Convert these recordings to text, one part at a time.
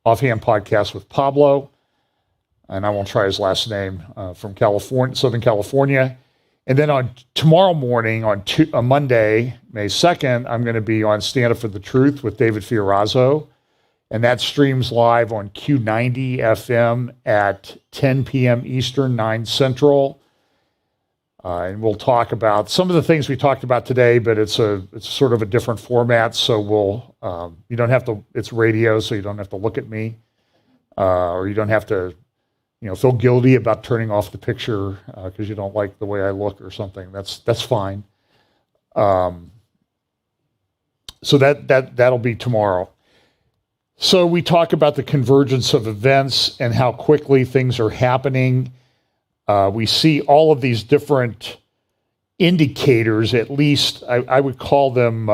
Offhand Podcast with Pablo, and I won't try his last name, from California, Southern California. And then on tomorrow morning, on Monday, May 2nd, I'm going to be on Stand Up for the Truth with David Fiorazzo. And that streams live on Q90 FM at 10 p.m. Eastern, 9 Central. And we'll talk about some of the things we talked about today, but it's sort of a different format. So you don't have to, it's radio, so you don't have to look at me, or you don't have to, feel guilty about turning off the picture because you don't like the way I look or something. That's fine. So that'll be tomorrow. So we talk about the convergence of events and how quickly things are happening. We see all of these different indicators, at least I would call them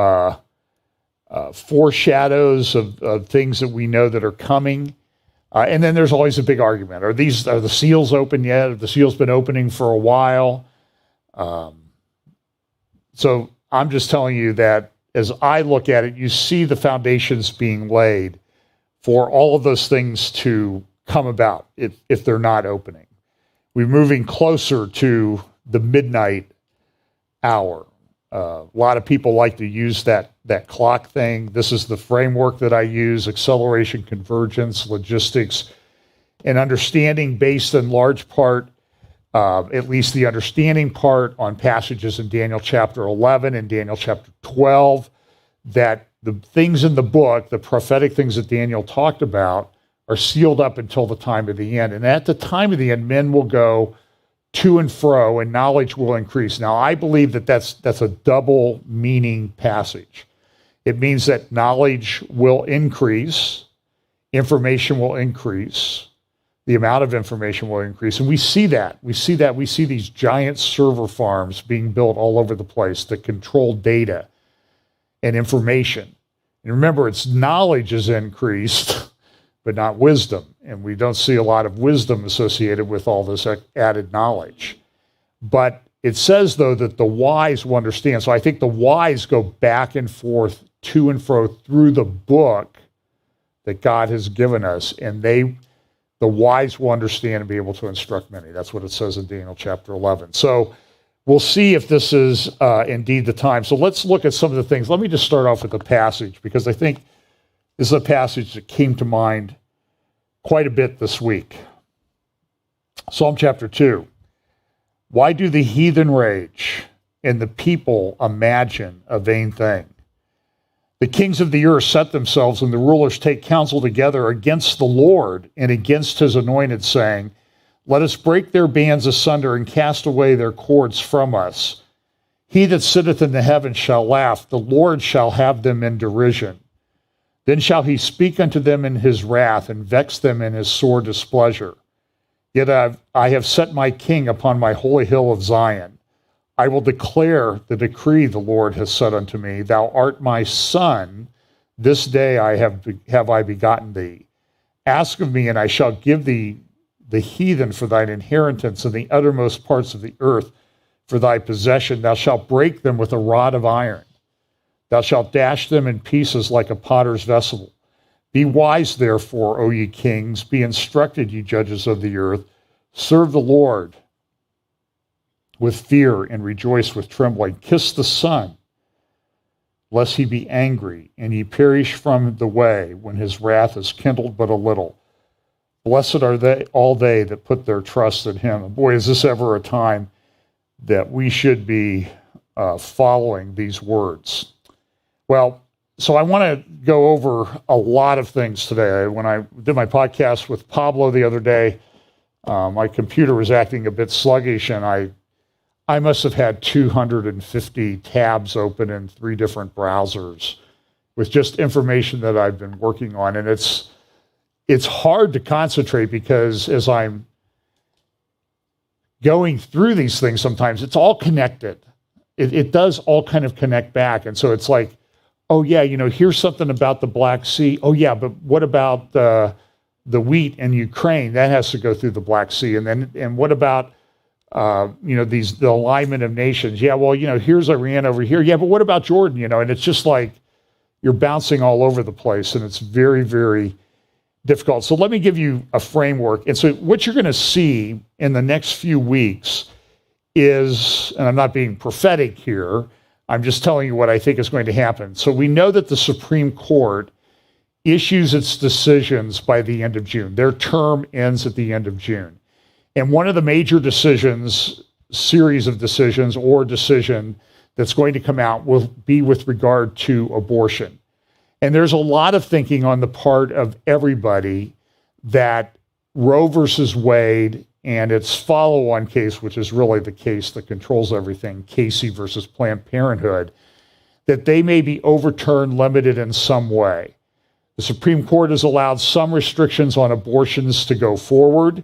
foreshadows of things that we know that are coming. And then there's always a big argument. Are the seals open yet? Have the seals been opening for a while? So I'm just telling you that as I look at it, you see the foundations being laid for all of those things to come about if they're not opening. We're moving closer to the midnight hour. A lot of people like to use that clock thing. This is the framework that I use: acceleration, convergence, logistics, and understanding, based in large part, at least the understanding part, on passages in Daniel chapter 11 and Daniel chapter 12, that the things in the book, the prophetic things that Daniel talked about, are sealed up until the time of the end. And at the time of the end, men will go to and fro, and knowledge will increase. Now, I believe that that's a double meaning passage. It means that knowledge will increase, information will increase, the amount of information will increase. And we see that. We see these giant server farms being built all over the place that control data and information. And remember, it's knowledge is increased, but not wisdom. And we don't see a lot of wisdom associated with all this added knowledge. But it says, though, that the wise will understand. So I think the wise go back and forth, to and fro, through the book that God has given us, and the wise will understand and be able to instruct many. That's what it says in Daniel chapter 11. So we'll see if this is indeed the time. So let's look at some of the things. Let me just start off with the passage, because I think this is a passage that came to mind quite a bit this week. Psalm chapter 2. Why do the heathen rage and the people imagine a vain thing? The kings of the earth set themselves, and the rulers take counsel together against the Lord and against his anointed, saying, let us break their bands asunder and cast away their cords from us. He that sitteth in the heavens shall laugh, the Lord shall have them in derision. Then shall he speak unto them in his wrath, and vex them in his sore displeasure. Yet I have set my king upon my holy hill of Zion. I will declare the decree the Lord has said unto me, thou art my son, this day have I begotten thee. Ask of me, and I shall give thee the heathen for thine inheritance, and the uttermost parts of the earth for thy possession. Thou shalt break them with a rod of iron. Thou shalt dash them in pieces like a potter's vessel. Be wise, therefore, O ye kings. Be instructed, ye judges of the earth. Serve the Lord with fear and rejoice with trembling. Kiss the Son, lest he be angry, and ye perish from the way when his wrath is kindled but a little. Blessed are all they that put their trust in him. And boy, is this ever a time that we should be following these words. Well, so I want to go over a lot of things today. When I did my podcast with Pablo the other day, my computer was acting a bit sluggish, and I must have had 250 tabs open in 3 different browsers with just information that I've been working on. And it's hard to concentrate, because as I'm going through these things, sometimes it's all connected. It does all kind of connect back. And so it's like, oh yeah, here's something about the Black Sea. Oh yeah, but what about the wheat in Ukraine? That has to go through the Black Sea. And what about the alignment of nations? Yeah, well, here's Iran over here. Yeah, but what about Jordan? And it's just like you're bouncing all over the place, and it's very, very difficult. So let me give you a framework. And so what you're going to see in the next few weeks is, and I'm not being prophetic here, I'm just telling you what I think is going to happen. So we know that the Supreme Court issues its decisions by the end of June. Their term ends at the end of June. And one of the major decisions, series of decisions or decision that's going to come out will be with regard to abortion. And there's a lot of thinking on the part of everybody that Roe versus Wade and its follow-on case, which is really the case that controls everything, Casey versus Planned Parenthood, that they may be overturned, limited in some way. The Supreme Court has allowed some restrictions on abortions to go forward.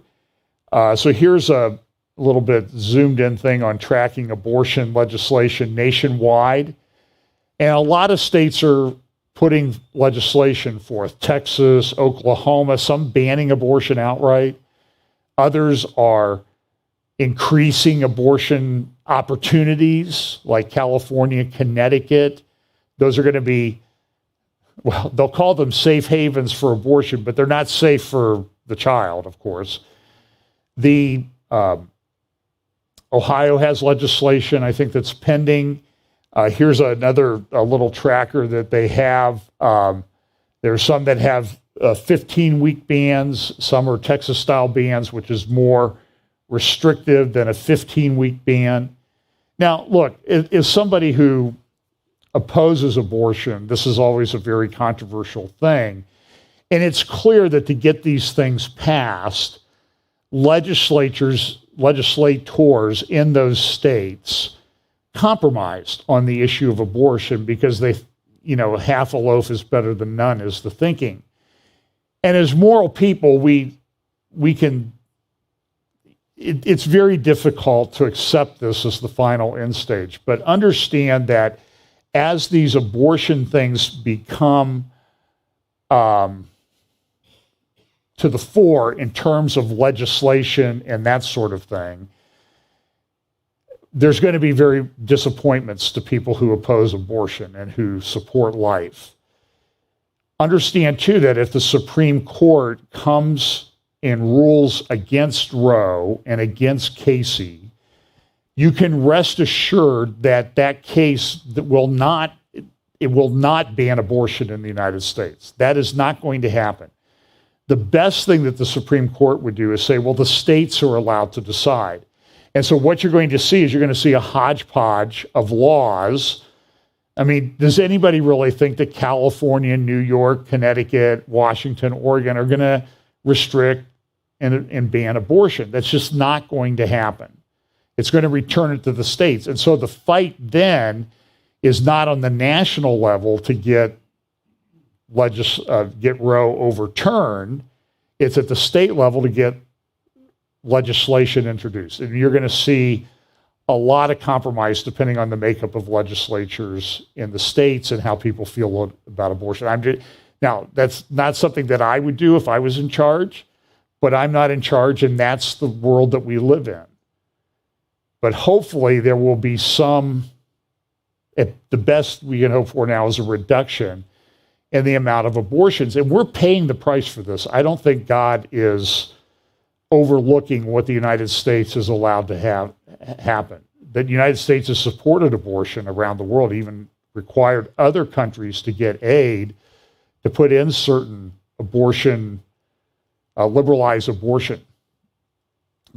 So here's a little bit zoomed in thing on tracking abortion legislation nationwide. And a lot of states are putting legislation forth. Texas, Oklahoma, some banning abortion outright. Others are increasing abortion opportunities, like California, Connecticut. Those are going to be, well, they'll call them safe havens for abortion, but they're not safe for the child, of course. The Ohio has legislation, I think, that's pending. Here's another little tracker that they have. There are some that have 15-week bans. Some are Texas-style bans, which is more restrictive than a 15-week ban. Now, look, as somebody who opposes abortion, this is always a very controversial thing. And it's clear that to get these things passed, legislators in those states compromised on the issue of abortion because they, half a loaf is better than none is the thinking. And as moral people, it's very difficult to accept this as the final end stage. But understand that as these abortion things become to the fore in terms of legislation and that sort of thing, there's going to be very disappointments to people who oppose abortion and who support life. Understand, too, that if the Supreme Court comes and rules against Roe and against Casey, you can rest assured that that case will not ban abortion in the United States. That is not going to happen. The best thing that the Supreme Court would do is say, well, the states are allowed to decide. And so what you're going to see is you're going to see a hodgepodge of laws. I mean, does anybody really think that California, New York, Connecticut, Washington, Oregon are going to restrict and ban abortion? That's just not going to happen. It's going to return it to the states. And so the fight then is not on the national level to get Roe overturned. It's at the state level to get legislation introduced. And you're going to see a lot of compromise depending on the makeup of legislatures in the states and how people feel about abortion. Now, that's not something that I would do if I was in charge, but I'm not in charge, and that's the world that we live in. But hopefully there will be at the best we can hope for now is a reduction in the amount of abortions. And we're paying the price for this. I don't think God is overlooking what the United States is allowed to have happen. The United States has supported abortion around the world, even required other countries to get aid to put in certain abortion, liberalize abortion.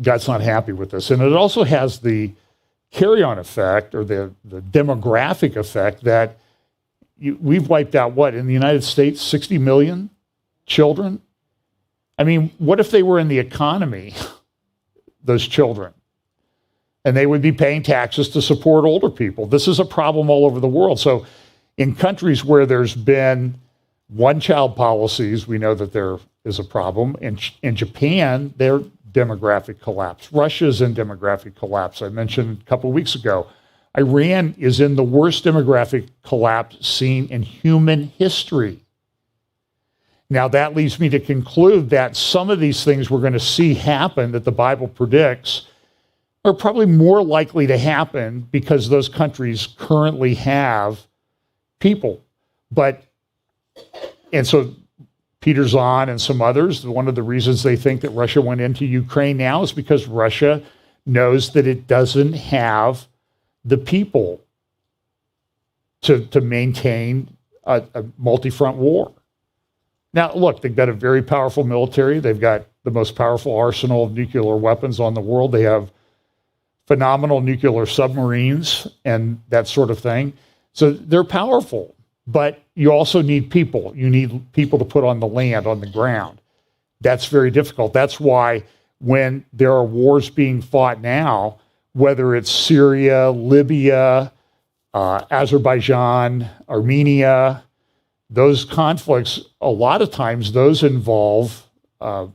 God's not happy with this. And it also has the carry-on effect or the demographic effect that we've wiped out, in the United States, 60 million children? I mean, what if they were in the economy, those children, and they would be paying taxes to support older people? This is a problem all over the world. So in countries where there's been one-child policies, we know that there is a problem. In Japan, their demographic collapse. Russia's in demographic collapse. I mentioned a couple of weeks ago. Iran is in the worst demographic collapse seen in human history. Now, that leads me to conclude that some of these things we're going to see happen that the Bible predicts are probably more likely to happen because those countries currently have people. And so Peter Zahn and some others, one of the reasons they think that Russia went into Ukraine now is because Russia knows that it doesn't have the people to maintain a multi-front war. Now, look, they've got a very powerful military. They've got the most powerful arsenal of nuclear weapons on the world. They have phenomenal nuclear submarines and that sort of thing. So they're powerful, but you also need people. You need people to put on the land, on the ground. That's very difficult. That's why when there are wars being fought now, whether it's Syria, Libya, Azerbaijan, Armenia, those conflicts, a lot of times those involve, I'm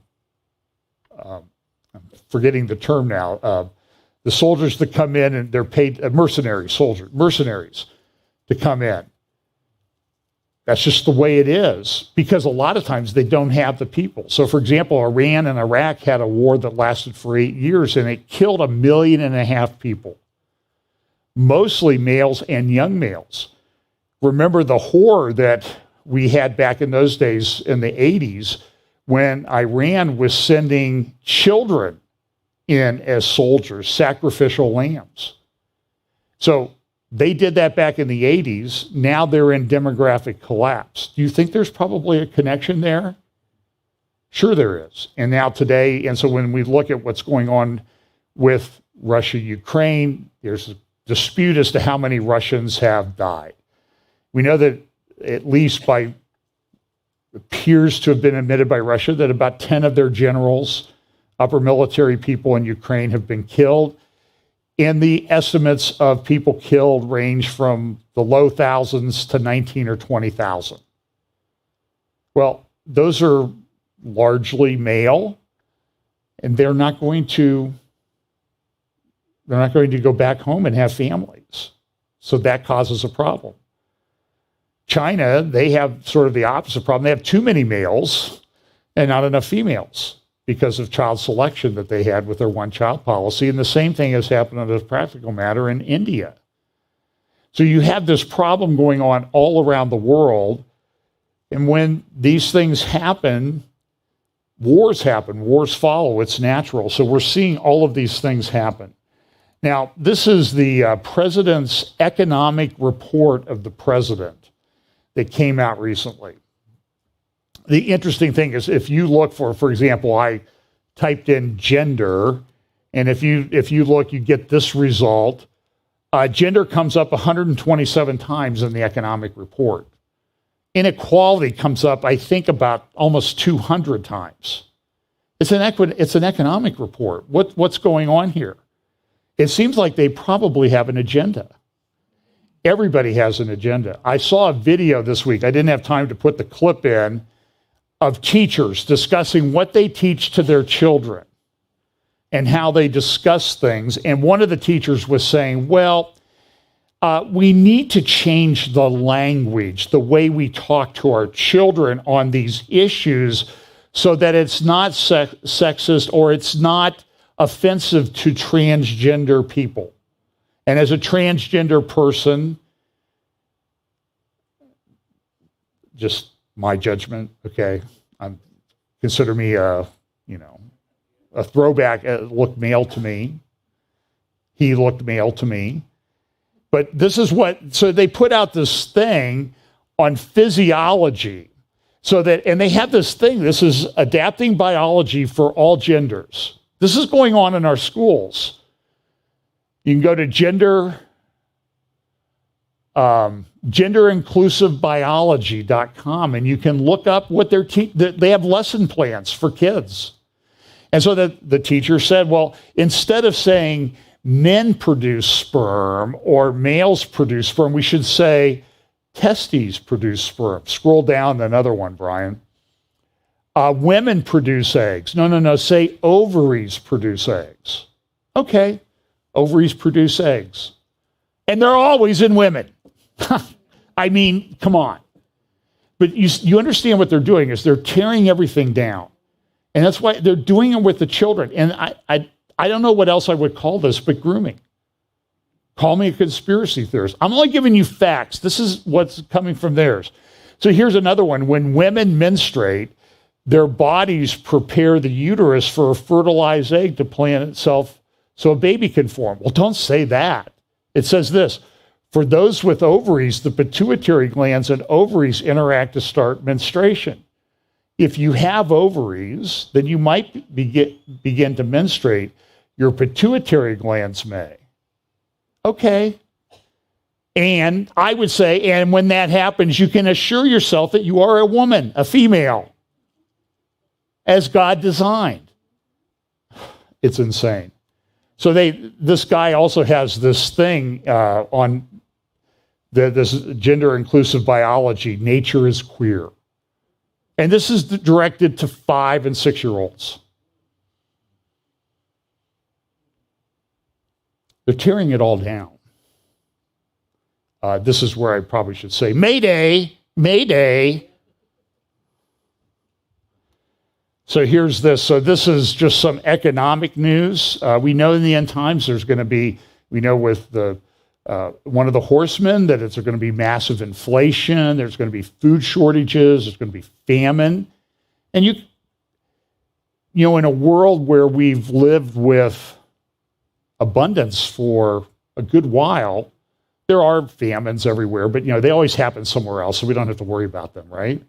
forgetting the term now, the soldiers that come in and they're paid, mercenaries to come in. That's just the way it is, because a lot of times they don't have the people. So, for example, Iran and Iraq had a war that lasted for 8 years, and it killed 1.5 million people, mostly males and young males. Remember the horror that we had back in those days in the 80s when Iran was sending children in as soldiers, sacrificial lambs. So they did that back in the 80s. Now they're in demographic collapse. Do you think there's probably a connection there? Sure there is. And now today, and so when we look at what's going on with Russia, Ukraine, there's a dispute as to how many Russians have died. We know that at least appears to have been admitted by Russia that about 10 of their generals, upper military people in Ukraine, have been killed. And the estimates of people killed range from the low thousands to 19 or 20,000. Well, those are largely male, and they're not going to go back home and have families. So that causes a problem. China, they have sort of the opposite problem. They have too many males and not enough females because of child selection that they had with their one-child policy. And the same thing has happened as a practical matter in India. So you have this problem going on all around the world. And when these things happen, wars follow. It's natural. So we're seeing all of these things happen. Now, this is the president's economic report of the president that came out recently. The interesting thing is, if you look for example, I typed in gender, and if you look, you get this result. Gender comes up 127 times in the economic report. Inequality comes up, I think, about almost 200 times. It's an economic report. What's going on here? It seems like they probably have an agenda. Everybody has an agenda. I saw a video this week. I didn't have time to put the clip in, of teachers discussing what they teach to their children and how they discuss things. And one of the teachers was saying, well, we need to change the language, the way we talk to our children on these issues, so that it's not sexist or it's not offensive to transgender people. And as a transgender person, just my judgment, okay, consider me a throwback. Looked male to me. He looked male to me. But this is so they put out this thing on physiology, and they have this thing. This is adapting biology for all genders. This is going on in our schools. You can go to genderinclusivebiology.com, and you can look up what they have lesson plans for kids. And so the teacher said, well, instead of saying men produce sperm or males produce sperm, we should say testes produce sperm. Scroll down another one, Brian. Women produce eggs. No, say ovaries produce eggs. Okay, ovaries produce eggs. And they're always in women. I mean, come on. But you understand what they're doing is they're tearing everything down. And that's why they're doing it with the children. And I don't know what else I would call this but grooming. Call me a conspiracy theorist. I'm only giving you facts. This is what's coming from theirs. So here's another one. When women menstruate, their bodies prepare the uterus for a fertilized egg to plant itself so a baby can form. Well, don't say that. It says this: for those with ovaries, the pituitary glands and ovaries interact to start menstruation. If you have ovaries, then you might begin to menstruate. Your pituitary glands may. Okay. And I would say, and when that happens, you can assure yourself that you are a woman, a female, as God designed. It's insane. So this guy also has this thing on this gender inclusive biology. Nature is queer. And this is directed to 5 and 6-year-olds. They're tearing it all down. This is where I probably should say, Mayday, Mayday. So here's this. So this is just some economic news. We know in the end times there's going to be, we know with the one of the horsemen that it's going to be massive inflation. There's going to be food shortages. There's going to be famine. And you know, in a world where we've lived with abundance for a good while, there are famines everywhere, but they always happen somewhere else, so we don't have to worry about them, right?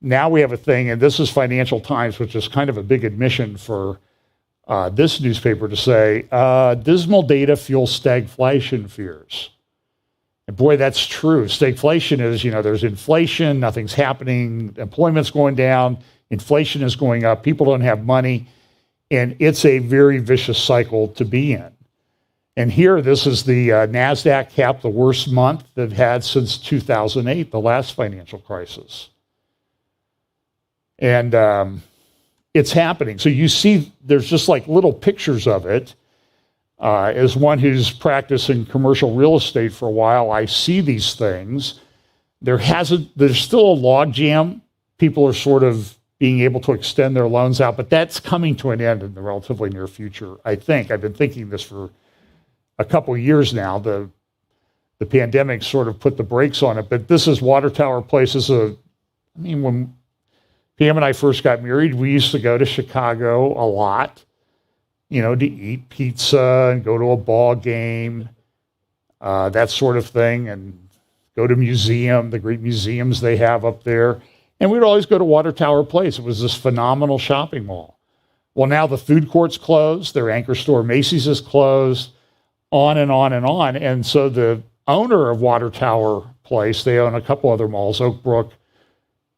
Now we have a thing, and this is Financial Times, which is kind of a big admission for this newspaper to say, dismal data fuels stagflation fears. And boy, that's true. Stagflation is, there's inflation, nothing's happening, employment's going down, inflation is going up, people don't have money, and it's a very vicious cycle to be in. And here, this is the NASDAQ cap, the worst month they've had since 2008, the last financial crisis. And it's happening. So you see, there's just like little pictures of it. As one who's practicing commercial real estate for a while, I see these things. There's still a logjam. People are sort of being able to extend their loans out, but that's coming to an end in the relatively near future, I think. I've been thinking this for a couple of years now. The pandemic sort of put the brakes on it, but this is Water Tower Place. When Pam and I first got married, we used to go to Chicago a lot, to eat pizza and go to a ball game, that sort of thing, and go to the great museums they have up there. And we'd always go to Water Tower Place. It was this phenomenal shopping mall. Well, now the food court's closed. Their anchor store, Macy's, is closed. On and on and on. And so the owner of Water Tower Place, they own a couple other malls, Oak Brook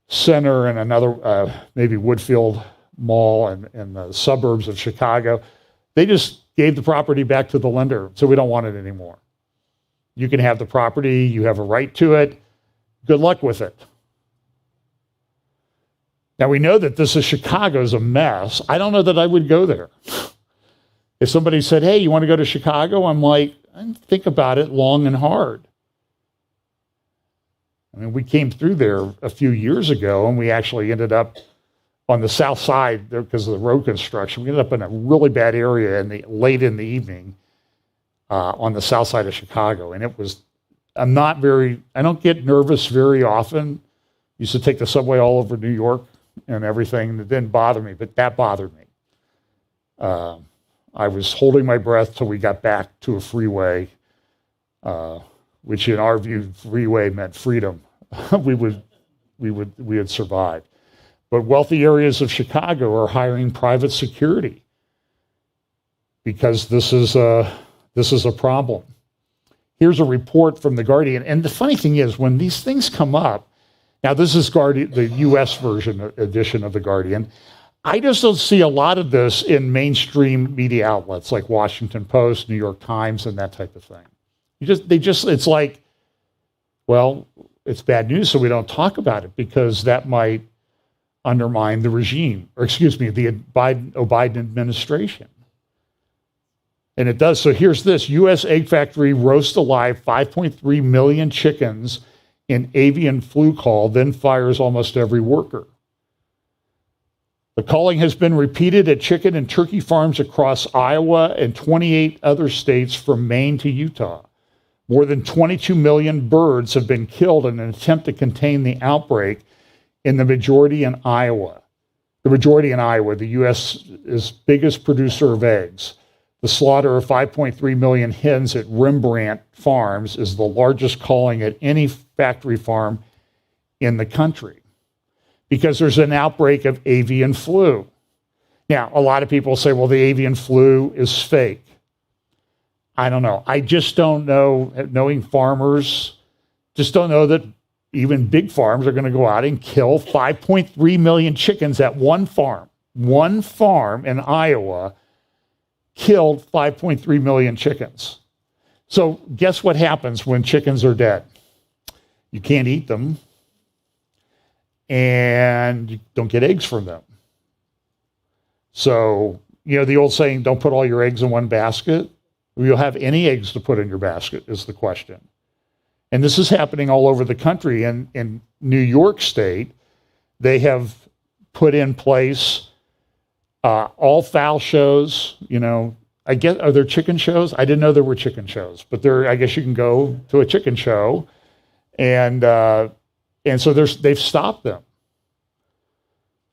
Center and another, maybe Woodfield Mall in the suburbs of Chicago. They just gave the property back to the lender, so we don't want it anymore. You can have the property, you have a right to it. Good luck with it. Now we know that this is Chicago's a mess. I don't know that I would go there. If somebody said, hey, you want to go to Chicago? I'm like, I think about it long and hard. We came through there a few years ago, and we actually ended up on the south side because of the road construction. We ended up in a really bad area late in the evening on the south side of Chicago. And I don't get nervous very often. Used to take the subway all over New York and everything. And it didn't bother me, but that bothered me. I was holding my breath till we got back to a freeway, which in our view, freeway meant freedom. we had survived. But wealthy areas of Chicago are hiring private security because this is a problem. Here's a report from The Guardian. And the funny thing is, when these things come up, now this is the U.S. edition of The Guardian. I just don't see a lot of this in mainstream media outlets like Washington Post, New York Times, and that type of thing. It's like, well, it's bad news, so we don't talk about it because that might undermine the regime, the Biden administration. And it does. So here's this. U.S. egg factory roasts alive 5.3 million chickens in avian flu call, then fires almost every worker. The calling has been repeated at chicken and turkey farms across Iowa and 28 other states from Maine to Utah. More than 22 million birds have been killed in an attempt to contain the outbreak, and the majority in Iowa. The majority in Iowa, the U.S.'s biggest producer of eggs. The slaughter of 5.3 million hens at Rembrandt Farms is the largest culling at any factory farm in the country because there's an outbreak of avian flu. Now, a lot of people say, well, the avian flu is fake. I don't know. I just don't know, knowing farmers, just don't know that even big farms are going to go out and kill 5.3 million chickens at one farm. One farm in Iowa killed 5.3 million chickens. So guess what happens when chickens are dead? You can't eat them, and you don't get eggs from them. So, the old saying, don't put all your eggs in one basket. Will you have any eggs to put in your basket is the question. And this is happening all over the country. In New York State, they have put in place all fowl shows. Are there chicken shows? I didn't know there were chicken shows, but I guess you can go to a chicken show, and so they've stopped them.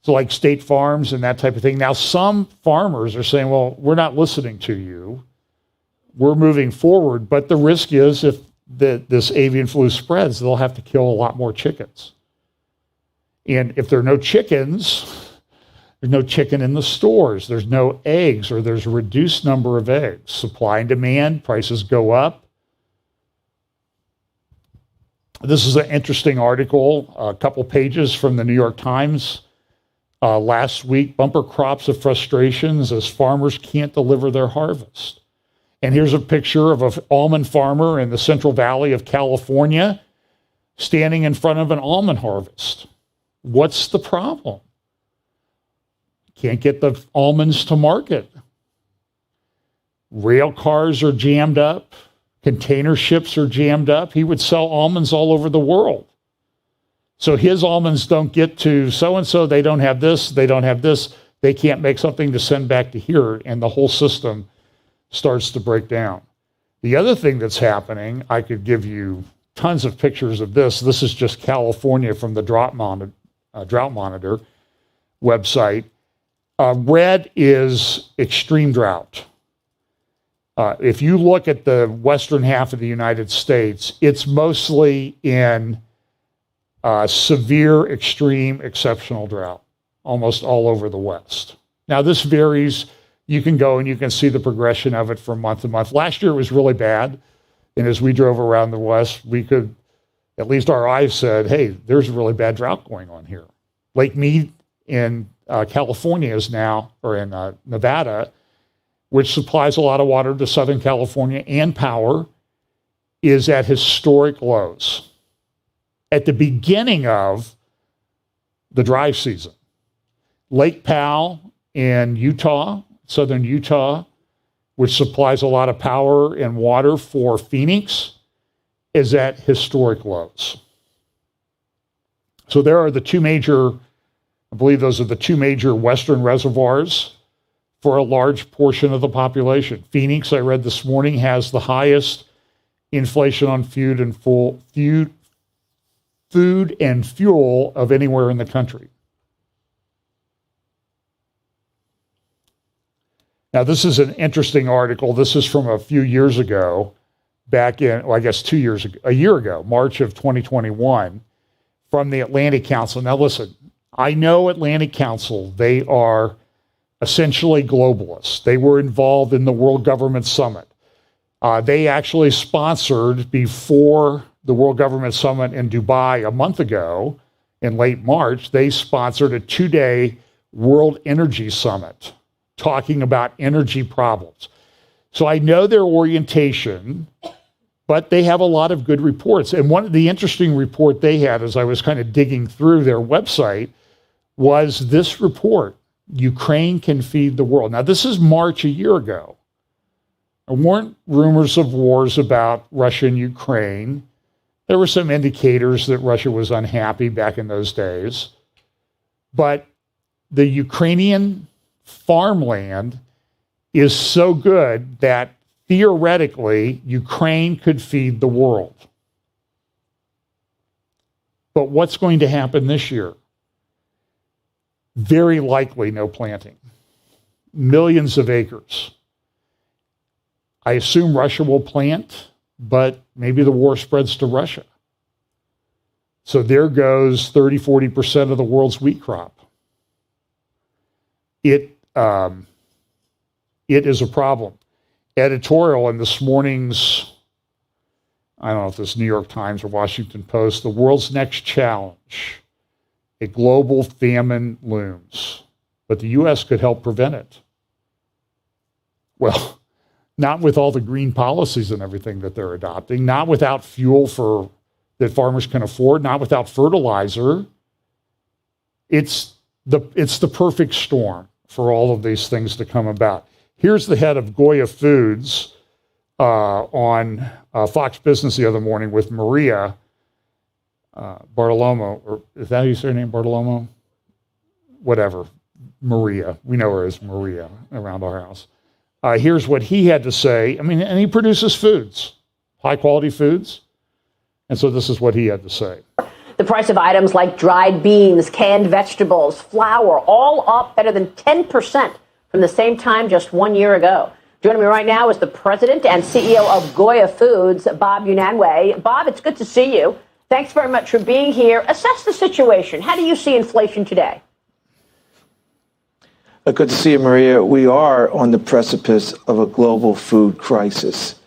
So like state farms and that type of thing. Now some farmers are saying, well, we're not listening to you. We're moving forward, but the risk is if this avian flu spreads, they'll have to kill a lot more chickens. And if there are no chickens, there's no chicken in the stores, there's no eggs, or there's a reduced number of eggs. Supply and demand, prices go up. This is an interesting article, a couple pages from the New York Times. Last week, bumper crops of frustrations as farmers can't deliver their harvest. And here's a picture of an almond farmer in the Central Valley of California standing in front of an almond harvest. What's the problem? Can't get the almonds to market. Rail cars are jammed up. Container ships are jammed up. He would sell almonds all over the world. So his almonds don't get to so-and-so. They don't have this. They don't have this. They can't make something to send back to here. And the whole system starts to break down. The other thing that's happening, I could give you tons of pictures of this. This is just California from the Drought Monitor website. Red is extreme drought. If you look at the western half of the United States, it's mostly in severe, extreme, exceptional drought, almost all over the West. Now, this varies. You can go and you can see the progression of it from month to month. Last year it was really bad. And as we drove around the West, we could, at least our eyes said, hey, there's a really bad drought going on here. Lake Mead in California is now, or in Nevada, which supplies a lot of water to Southern California and power, is at historic lows at the beginning of the dry season. Lake Powell in Utah, southern Utah, which supplies a lot of power and water for Phoenix, is at historic lows. So there are the two major, I believe those are the two major western reservoirs for a large portion of the population. Phoenix, I read this morning, has the highest inflation on food and fuel of anywhere in the country. Now, this is an interesting article. This is from a few years ago, back in, well, I guess 2 years ago, a year ago, March of 2021, from the Atlantic Council. Now, listen, I know Atlantic Council, they are essentially globalists. They were involved in the World Government Summit. They actually sponsored, before the World Government Summit in Dubai a month ago, in late March, they sponsored a 2-day World Energy Summit talking about energy problems. So I know their orientation, but they have a lot of good reports. And one of the interesting report they had, as I was kind of digging through their website, was this report, Ukraine Can Feed the World. Now, this is March a year ago. There weren't rumors of wars about Russia and Ukraine. There were some indicators that Russia was unhappy back in those days. But the Ukrainian farmland is so good that theoretically Ukraine could feed the world. But what's going to happen this year? Very likely no planting. Millions of acres. I assume Russia will plant, but maybe the war spreads to Russia. So there goes 30, 40% of the world's wheat crop. It is a problem. Editorial in this morning's, I don't know if it's New York Times or Washington Post, the world's next challenge, a global famine looms, but the U.S. could help prevent it. Well, not with all the green policies and everything that they're adopting, not without fuel that farmers can afford, not without fertilizer. It's the perfect storm for all of these things to come about. Here's the head of Goya Foods on Fox Business the other morning with Maria Bartolomo, or is that how you say her name, Bartolomo? Whatever, Maria. We know her as Maria around our house. Here's what he had to say. I mean, and he produces foods, high quality foods. And so this is what he had to say. The price of items like dried beans, canned vegetables, flour, all up better than 10% from the same time just 1 year ago. Joining me right now is the president and CEO of Goya Foods, Bob Unanue. Bob, it's good to see you. Thanks very much for being here. Assess the situation. How do you see inflation today? Good to see you, Maria. We are on the precipice of a global food crisis.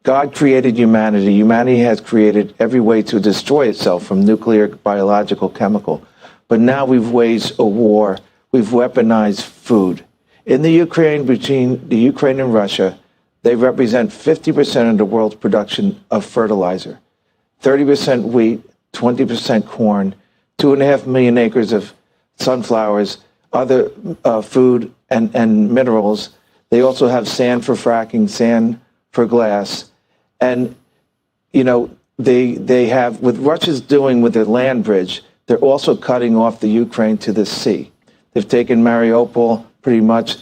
God created humanity. Humanity has created every way to destroy itself, from nuclear, biological, chemical. But now we've waged a war. We've weaponized food. In the Ukraine, between the Ukraine and Russia, they represent 50% of the world's production of fertilizer. 30% wheat, 20% corn, 2.5 million acres of sunflowers, other food and minerals. They also have sand for fracking, sand for glass. And, you know, they have, with Russia's doing with their land bridge, they're also cutting off the Ukraine to the sea. They've taken Mariupol pretty much.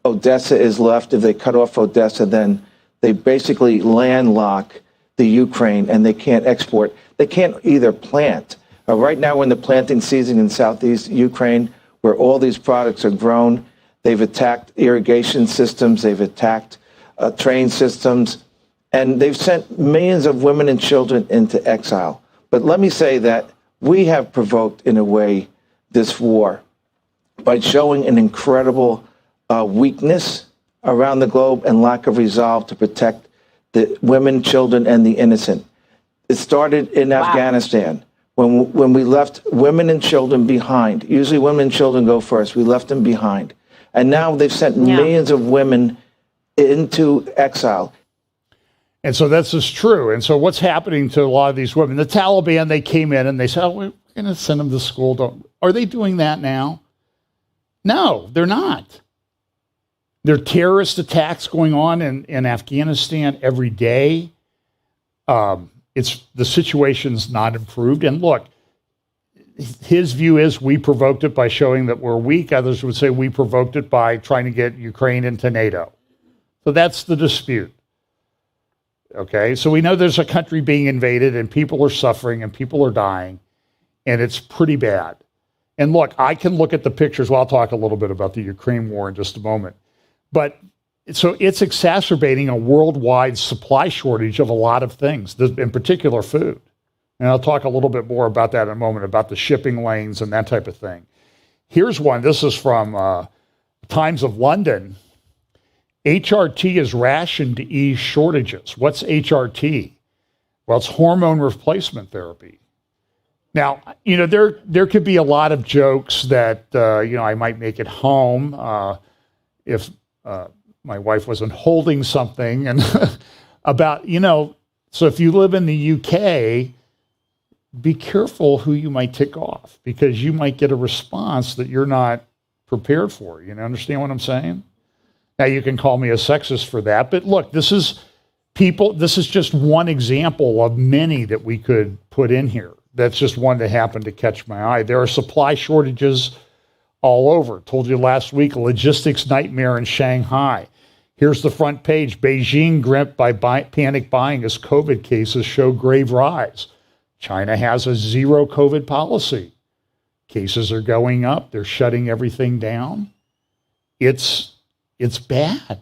Odessa is left. If they cut off Odessa, then they basically landlock the Ukraine and they can't export. They can't either plant. Right now we're in the planting season in southeast Ukraine where all these products are grown. They've attacked irrigation systems. They've attacked train systems. And they've sent millions of women and children into exile. But let me say that we have provoked, in a way, this war by showing an incredible weakness around the globe and lack of resolve to protect the women, children, and the innocent. It started in Afghanistan when we left women and children behind. Usually women and children go first. We left them behind. And now they've sent millions of women into exile. And so this is true. And so what's happening to a lot of these women? The Taliban, they came in and they said, oh, we're going to send them to school. Are they doing that now? No, they're not. There are terrorist attacks going on in Afghanistan every day. The situation's not improved. And look, his view is we provoked it by showing that we're weak. Others would say we provoked it by trying to get Ukraine into NATO. So that's the dispute. Okay, so we know there's a country being invaded and people are suffering and people are dying, and it's pretty bad. And look, I can look at the pictures. Well, I'll talk a little bit about the Ukraine war in just a moment. But so it's exacerbating a worldwide supply shortage of a lot of things, in particular food. And I'll talk a little bit more about that in a moment, about the shipping lanes and that type of thing. Here's one. This is from Times of London. HRT is rationed to ease shortages. What's HRT? Well, it's hormone replacement therapy. Now, you know, there could be a lot of jokes that, I might make at home if my wife wasn't holding something and about, so if you live in the UK, be careful who you might tick off because you might get a response that you're not prepared for. You understand what I'm saying? Now, you can call me a sexist for that, but look, this is just one example of many that we could put in here. That's just one that happened to catch my eye. There are supply shortages all over. Told you last week, a logistics nightmare in Shanghai. Here's the front page. Beijing gripped by panic buying as COVID cases show grave rise. China has a zero COVID policy. Cases are going up. They're shutting everything down. It's bad.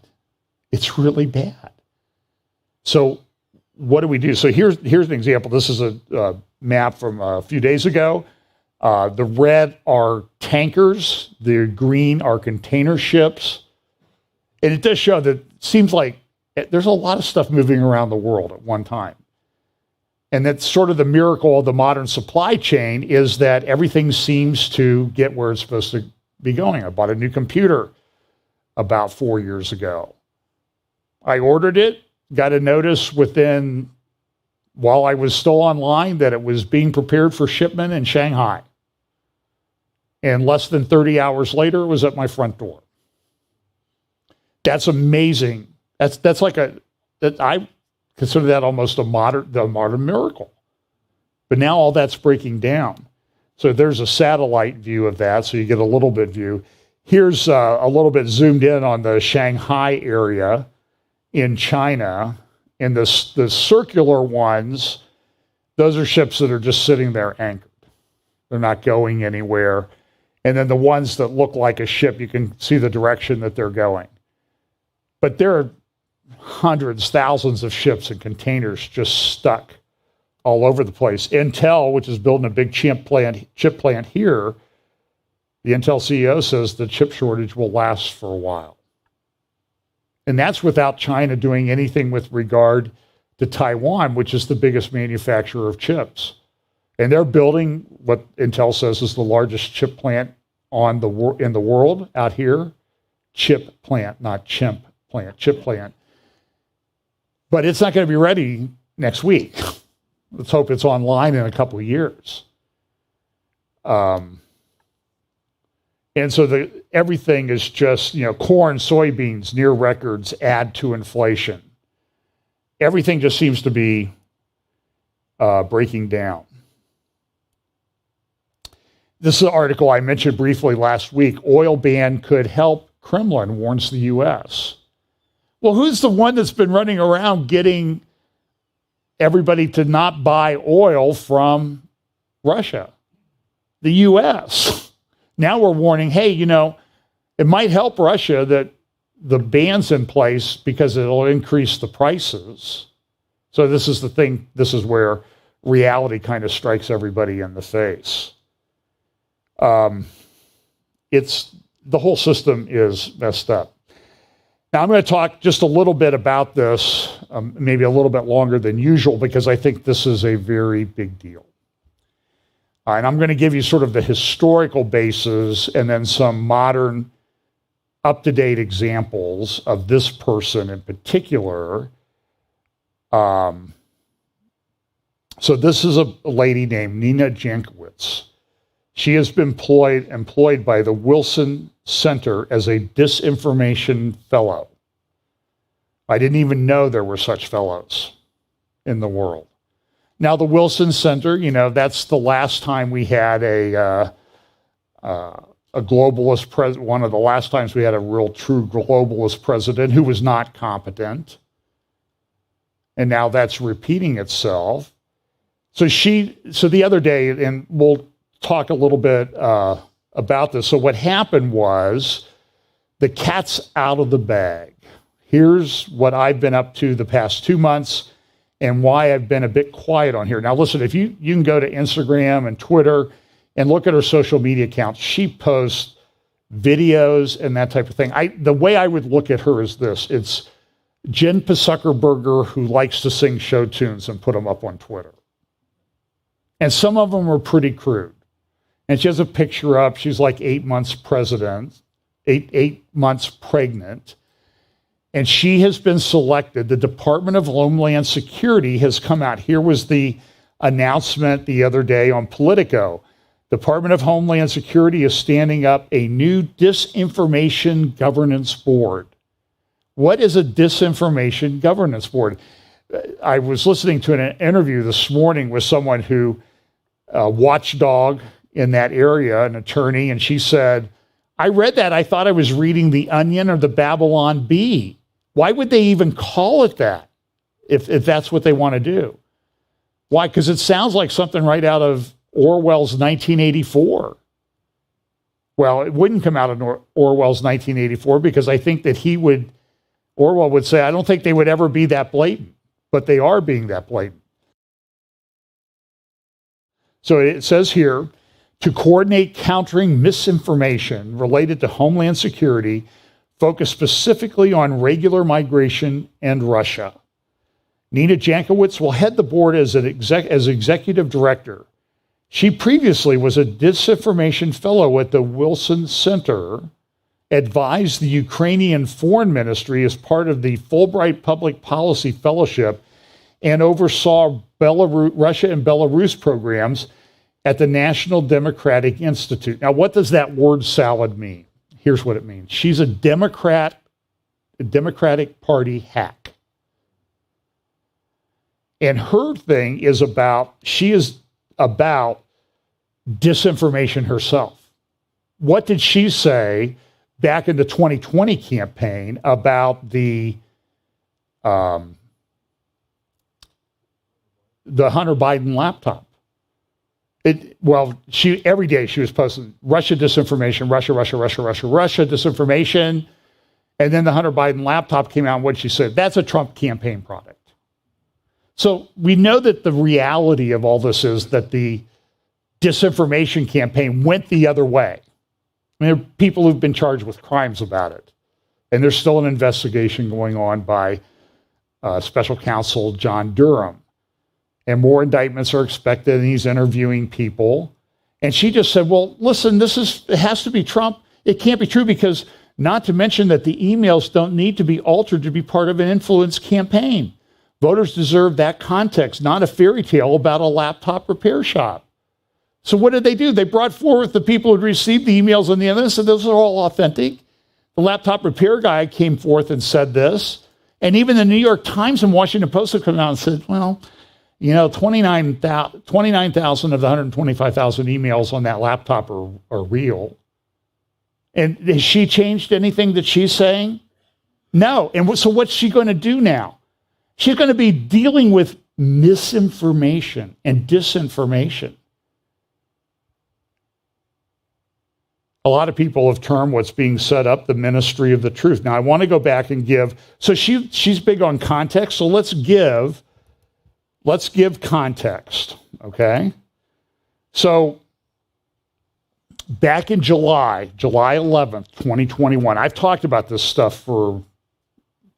It's really bad. So what do we do? So here's an example. This is a map from a few days ago. The red are tankers. The green are container ships. And it does show that it seems like there's a lot of stuff moving around the world at one time. And that's sort of the miracle of the modern supply chain, is that everything seems to get where it's supposed to be going. I bought a new computer about 4 years ago. I ordered it, got a notice while I was still online, that it was being prepared for shipment in Shanghai. And less than 30 hours later, it was at my front door. That's amazing. That's like I consider that almost the modern miracle. But now all that's breaking down. So there's a satellite view of that, so you get a little bit view. Here's a little bit zoomed in on the Shanghai area in China. And the circular ones, those are ships that are just sitting there anchored. They're not going anywhere. And then the ones that look like a ship, you can see the direction that they're going. But there are hundreds, thousands of ships and containers just stuck all over the place. Intel, which is building a big chip plant here, the Intel CEO says the chip shortage will last for a while. And that's without China doing anything with regard to Taiwan, which is the biggest manufacturer of chips. And they're building what Intel says is the largest chip plant in the world out here. Chip plant, not chimp plant, chip plant. But it's not going to be ready next week. Let's hope it's online in a couple of years. And so everything is just, corn, soybeans, near records, add to inflation. Everything just seems to be breaking down. This is an article I mentioned briefly last week. Oil ban could help Kremlin, warns the U.S. Well, who's the one that's been running around getting everybody to not buy oil from Russia? The U.S. Now we're warning, hey, it might help Russia that the ban's in place because it'll increase the prices. So this is the thing. This is where reality kind of strikes everybody in the face. The whole system is messed up. Now I'm going to talk just a little bit about this, maybe a little bit longer than usual, because I think this is a very big deal. And I'm going to give you sort of the historical basis and then some modern, up-to-date examples of this person in particular. So this is a lady named Nina Jankowicz. She has been employed by the Wilson Center as a disinformation fellow. I didn't even know there were such fellows in the world. Now, the Wilson Center, that's the last time we had a globalist president, one of the last times we had a real true globalist president who was not competent. And now that's repeating itself. So the other day, and we'll talk a little bit about this. So what happened was the cat's out of the bag. Here's what I've been up to the past 2 months and why I've been a bit quiet on here. Now, listen, if you can go to Instagram and Twitter and look at her social media accounts, she posts videos and that type of thing. The way I would look at her is this. It's Jen Zuckerberger who likes to sing show tunes and put them up on Twitter. And some of them are pretty crude. And she has a picture up. She's like 8 months eight months pregnant. And she has been selected. The Department of Homeland Security has come out. Here was the announcement the other day on Politico. Department of Homeland Security is standing up a new disinformation governance board. What is a disinformation governance board? I was listening to an interview this morning with someone who, watchdog in that area, an attorney, and she said, I read that. I thought I was reading The Onion or the Babylon Bee. Why would they even call it that if that's what they want to do? Why? Because it sounds like something right out of Orwell's 1984. Well, it wouldn't come out of Orwell's 1984 because I think that Orwell would say, I don't think they would ever be that blatant, but they are being that blatant. So it says here, to coordinate countering misinformation related to Homeland Security, focus specifically on regular migration and Russia. Nina Jankowicz will head the board as executive director. She previously was a disinformation fellow at the Wilson Center, advised the Ukrainian Foreign Ministry as part of the Fulbright Public Policy Fellowship, and oversaw Russia and Belarus programs at the National Democratic Institute. Now, what does that word salad mean? Here's what it means. She's a Democratic Party hack. And her thing is she is about disinformation herself. What did she say back in the 2020 campaign about the Hunter Biden laptop? Every day she was posting Russia disinformation, Russia disinformation. And then the Hunter Biden laptop came out, and what she said, that's a Trump campaign product. So we know that the reality of all this is that the disinformation campaign went the other way. I mean, there are people who've been charged with crimes about it. And there's still an investigation going on by Special Counsel John Durham. And more indictments are expected, and he's interviewing people. And she just said, well, listen, it has to be Trump. It can't be true because not to mention that the emails don't need to be altered to be part of an influence campaign. Voters deserve that context, not a fairy tale about a laptop repair shop. So what did they do? They brought forward the people who received the emails on the other and said, those are all authentic. The laptop repair guy came forth and said this. And even the New York Times and Washington Post have come out and said, well, 29,000 of the 125,000 emails on that laptop are real. And has she changed anything that she's saying? No. And so what's she going to do now? She's going to be dealing with misinformation and disinformation. A lot of people have termed what's being set up the ministry of the truth. Now, I want to go back and so she's big on context, so let's give context, okay? So back in July 11th, 2021, I've talked about this stuff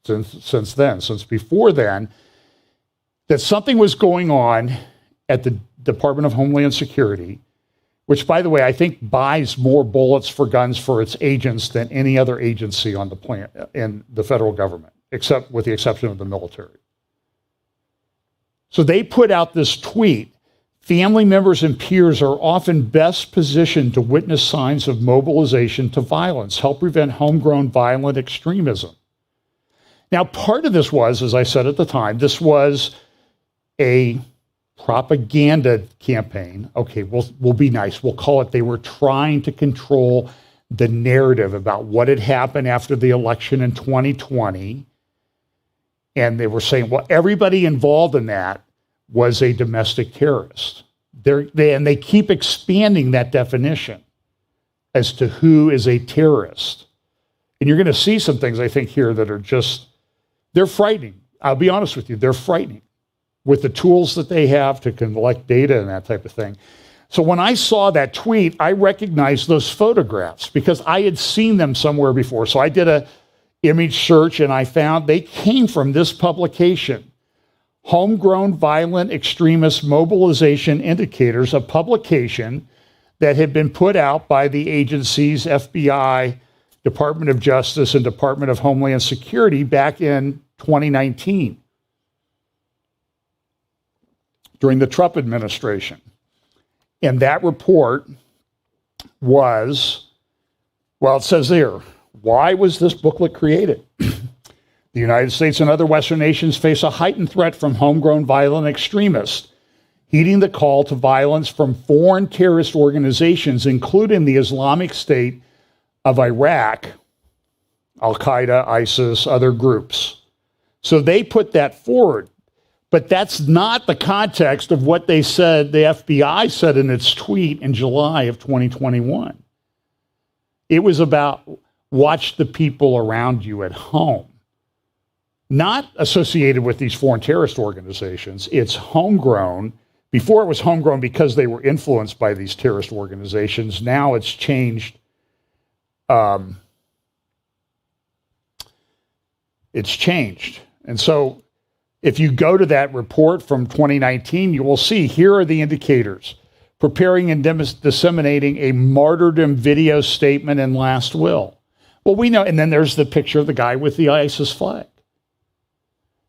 since before then, that something was going on at the Department of Homeland Security, which, by the way, I think buys more bullets for guns for its agents than any other agency on the planet in the federal government, except with the exception of the military. So they put out this tweet. Family members and peers are often best positioned to witness signs of mobilization to violence, help prevent homegrown violent extremism. Now, part of this was, as I said at the time, this was a propaganda campaign. Okay, we'll be nice. We'll call it they were trying to control the narrative about what had happened after the election in 2020. And they were saying, well, everybody involved in that was a domestic terrorist. They keep expanding that definition as to who is a terrorist. And you're going to see some things, I think, here that are they're frightening. I'll be honest with you, they're frightening with the tools that they have to collect data and that type of thing. So when I saw that tweet, I recognized those photographs because I had seen them somewhere before. So I did a image search and I found they came from this publication, Homegrown Violent Extremist Mobilization Indicators, a publication that had been put out by the agencies FBI, Department of Justice, and Department of Homeland Security back in 2019 during the Trump administration. And that report was, well, it says there, why was this booklet created? The United States and other Western nations face a heightened threat from homegrown violent extremists, heeding the call to violence from foreign terrorist organizations, including the Islamic State of Iraq, Al-Qaeda, ISIS, other groups. So they put that forward. But that's not the context of what they said, the FBI said in its tweet in July of 2021. It was about watch the people around you at home, not associated with these foreign terrorist organizations. It's homegrown. Before it was homegrown because they were influenced by these terrorist organizations. Now it's changed. It's changed. And so if you go to that report from 2019, you will see here are the indicators. Preparing and disseminating a martyrdom video statement and last will. Well, we know, and then there's the picture of the guy with the ISIS flag.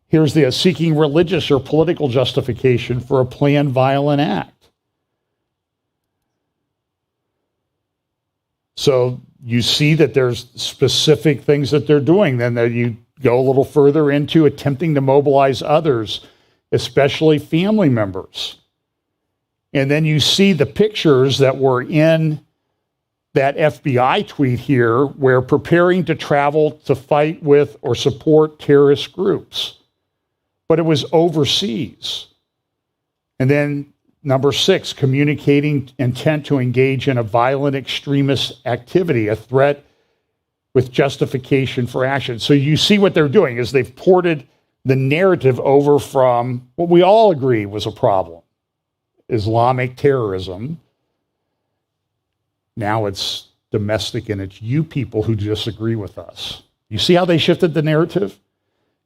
Here's the seeking religious or political justification for a planned violent act. So you see that there's specific things that they're doing. Then you go a little further into attempting to mobilize others, especially family members. And then you see the pictures that were in that FBI tweet here, where preparing to travel to fight with or support terrorist groups. But it was overseas. And then number 6, communicating intent to engage in a violent extremist activity, a threat with justification for action. So you see what they're doing is they've ported the narrative over from what we all agree was a problem, Islamic terrorism. Now it's domestic, and it's you people who disagree with us. You see how they shifted the narrative?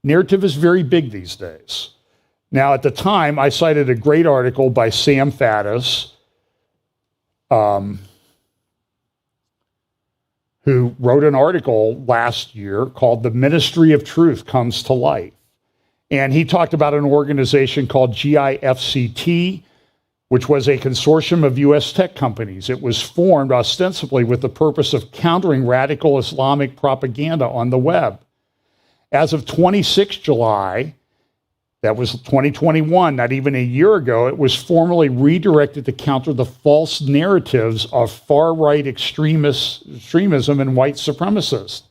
Narrative is very big these days. Now, at the time, I cited a great article by Sam Faddis, who wrote an article last year called "The Ministry of Truth Comes to Life." And he talked about an organization called GIFCT, which was a consortium of U.S. tech companies. It was formed ostensibly with the purpose of countering radical Islamic propaganda on the web. As of 26 July, that was 2021, not even a year ago, it was formally redirected to counter the false narratives of far-right extremism and white supremacists.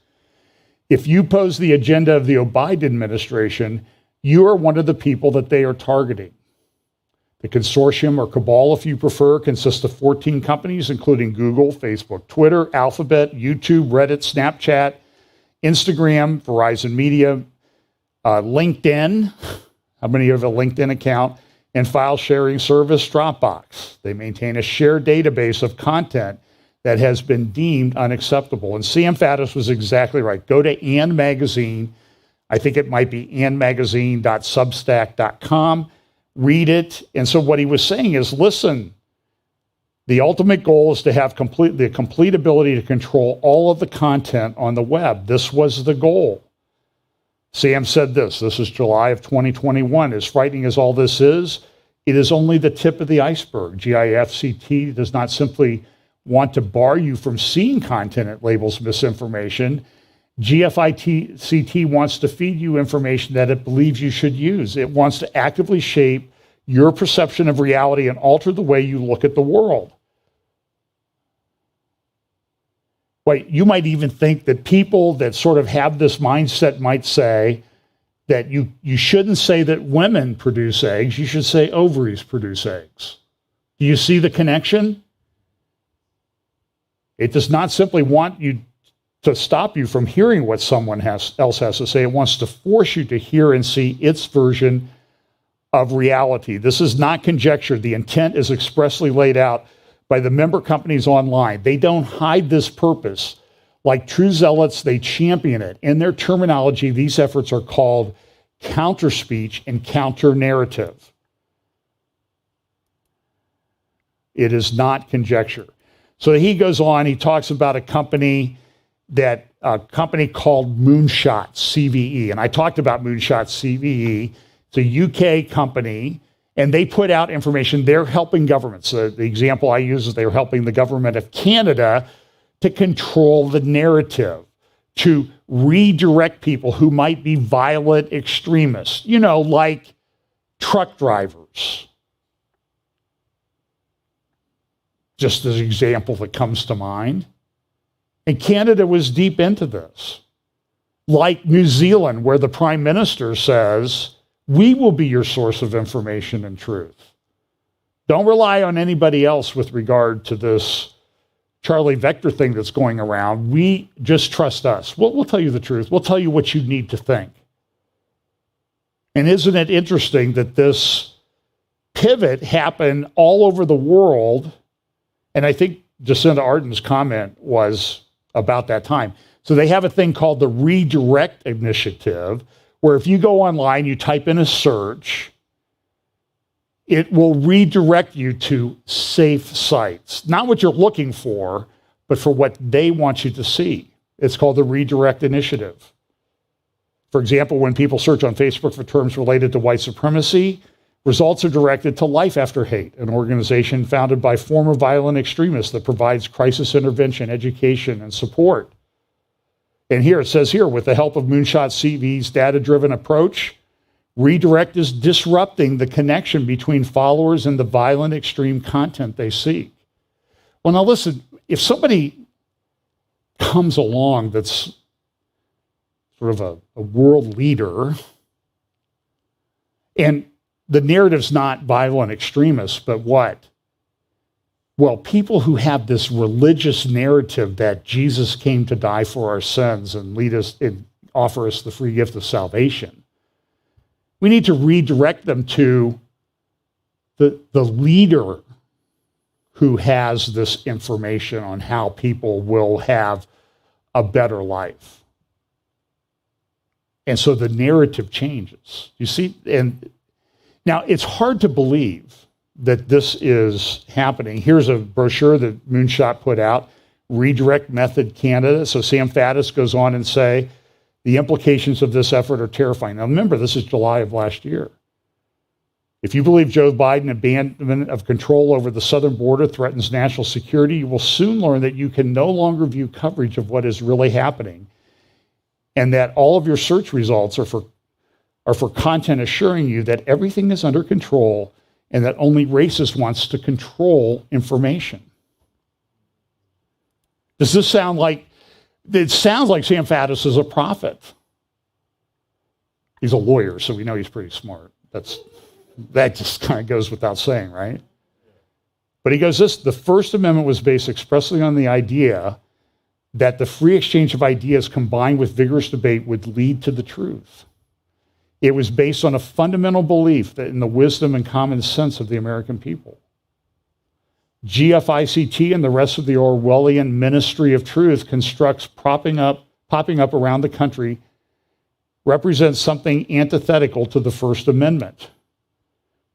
If you pose the agenda of the Biden administration, you are one of the people that they are targeting. The consortium, or cabal if you prefer, consists of 14 companies, including Google, Facebook, Twitter, Alphabet, YouTube, Reddit, Snapchat, Instagram, Verizon Media, LinkedIn. How many have a LinkedIn account? And file sharing service Dropbox. They maintain a shared database of content that has been deemed unacceptable. And Sam Faddis was exactly right. Go to Ann Magazine. I think it might be annmagazine.substack.com. Read it. And so what he was saying is, listen, the ultimate goal is to have the complete ability to control all of the content on the web. This was the goal. Sam said this is July of 2021. As frightening as all this is, it is only the tip of the iceberg. GIFCT does not simply want to bar you from seeing content it labels misinformation. GIFCT wants to feed you information that it believes you should use. It wants to actively shape your perception of reality and alter the way you look at the world. Wait, you might even think that people that sort of have this mindset might say that you shouldn't say that women produce eggs, you should say ovaries produce eggs. Do you see the connection? It does not simply want you to stop you from hearing what someone else has to say. It wants to force you to hear and see its version of reality. This is not conjecture. The intent is expressly laid out by the member companies online. They don't hide this purpose. Like true zealots, they champion it. In their terminology, these efforts are called counter-speech and counter-narrative. It is not conjecture. So he goes on, he talks about a company called Moonshot CVE. And I talked about Moonshot CVE. It's a UK company, and they put out information. They're helping governments. The example I use is they're helping the government of Canada to control the narrative, to redirect people who might be violent extremists, like truck drivers. Just as an example that comes to mind. And Canada was deep into this. Like New Zealand, where the Prime Minister says, we will be your source of information and truth. Don't rely on anybody else with regard to this Charlie Vector thing that's going around. We just trust us. We'll tell you the truth. We'll tell you what you need to think. And isn't it interesting that this pivot happened all over the world? And I think Jacinda Ardern's comment was about that time. So they have a thing called the Redirect Initiative, where if you go online, you type in a search, it will redirect you to safe sites. Not what you're looking for, but for what they want you to see. It's called the Redirect Initiative. For example, when people search on Facebook for terms related to white supremacy, results are directed to Life After Hate, an organization founded by former violent extremists that provides crisis intervention, education, and support. And here it says here, with the help of Moonshot CV's data-driven approach, Redirect is disrupting the connection between followers and the violent extreme content they seek. Well, now listen, if somebody comes along that's sort of a world leader, and the narrative's not violent extremists, but what? Well, people who have this religious narrative that Jesus came to die for our sins and lead us and offer us the free gift of salvation, we need to redirect them to the leader who has this information on how people will have a better life. And so the narrative changes. You see, and now it's hard to believe that this is happening. Here's a brochure that Moonshot put out, Redirect Method Canada. So Sam Faddis goes on and say, the implications of this effort are terrifying. Now remember, this is July of last year. If you believe Joe Biden abandonment of control over the southern border threatens national security, you will soon learn that you can no longer view coverage of what is really happening, and that all of your search results are for content assuring you that everything is under control and that only racist wants to control information. Does this sound like, it sounds like Sam Faddis is a prophet. He's a lawyer, so we know he's pretty smart. That just kind of goes without saying, right? But he goes this, the First Amendment was based expressly on the idea that the free exchange of ideas combined with vigorous debate would lead to the truth. It was based on a fundamental belief that in the wisdom and common sense of the American people. GFICT and the rest of the Orwellian Ministry of Truth constructs popping up around the country represents something antithetical to the First Amendment.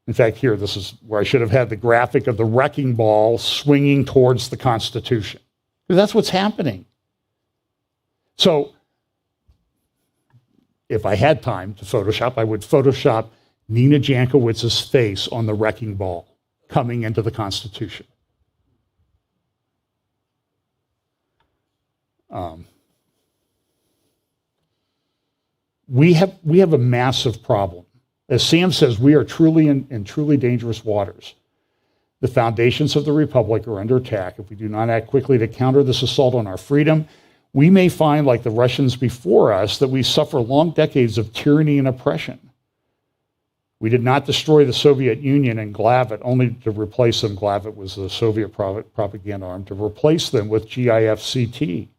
In fact, here, this is where I should have had the graphic of the wrecking ball swinging towards the Constitution. Because that's what's happening. So, if I had time to Photoshop, I would Photoshop Nina Jankowicz's face on the wrecking ball coming into the Constitution. We have a massive problem. As Sam says, we are truly in truly dangerous waters. The foundations of the Republic are under attack. If we do not act quickly to counter this assault on our freedom, we may find, like the Russians before us, that we suffer long decades of tyranny and oppression. We did not destroy the Soviet Union and Glavit only to replace them. Glavit was the Soviet propaganda arm, to replace them with GIFCT.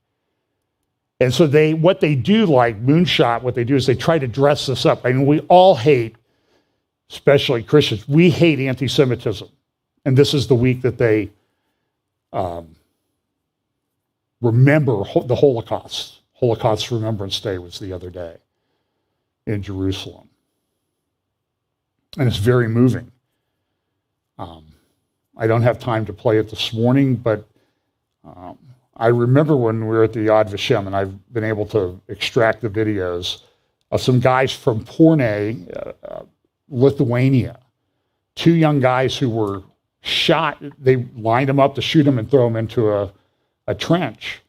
And so what they do, like Moonshot, what they do is they try to dress this up. I mean, we all hate, especially Christians, we hate anti-Semitism. And this is the week that they remember the Holocaust. Holocaust Remembrance Day was the other day in Jerusalem. And it's very moving. I don't have time to play it this morning, but I remember when we were at the Yad Vashem, and I've been able to extract the videos of some guys from Porne, Lithuania, two young guys who were shot. They lined them up to shoot them and throw them into a trench,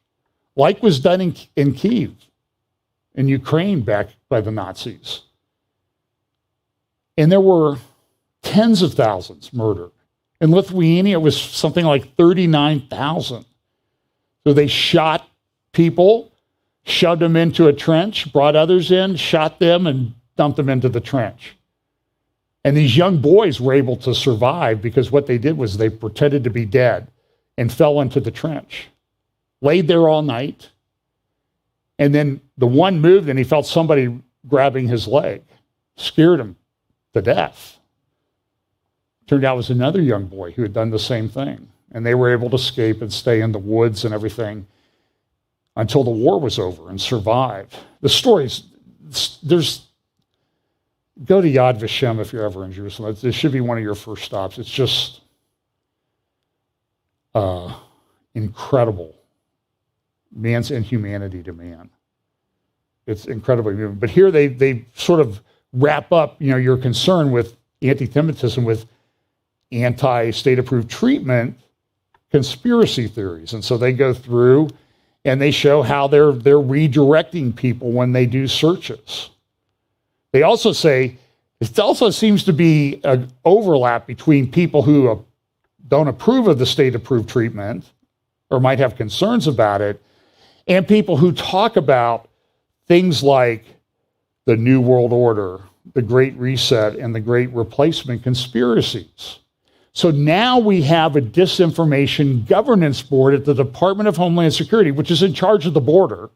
like was done in Kyiv, in Ukraine, back by the Nazis. And there were tens of thousands murdered. In Lithuania, it was something like 39,000. So they shot people, shoved them into a trench, brought others in, shot them, and dumped them into the trench. And these young boys were able to survive because what they did was they pretended to be dead. and fell into the trench, laid there all night. And then the one moved and he felt somebody grabbing his leg, scared him to death. Turned out it was another young boy who had done the same thing. And they were able to escape and stay in the woods and everything until the war was over and survive. The stories, go to Yad Vashem if you're ever in Jerusalem. This should be one of your first stops. It's just incredible. Man's inhumanity to man. It's incredibly moving. But here they sort of wrap up, your concern with anti-Semitism with anti-state-approved treatment conspiracy theories. And so they go through and they show how they're redirecting people when they do searches. They also say it also seems to be an overlap between people who don't approve of the state-approved treatment or might have concerns about it, and people who talk about things like the New World Order, the Great Reset, and the Great Replacement conspiracies. So now we have a disinformation governance board at the Department of Homeland Security, which is in charge of the border.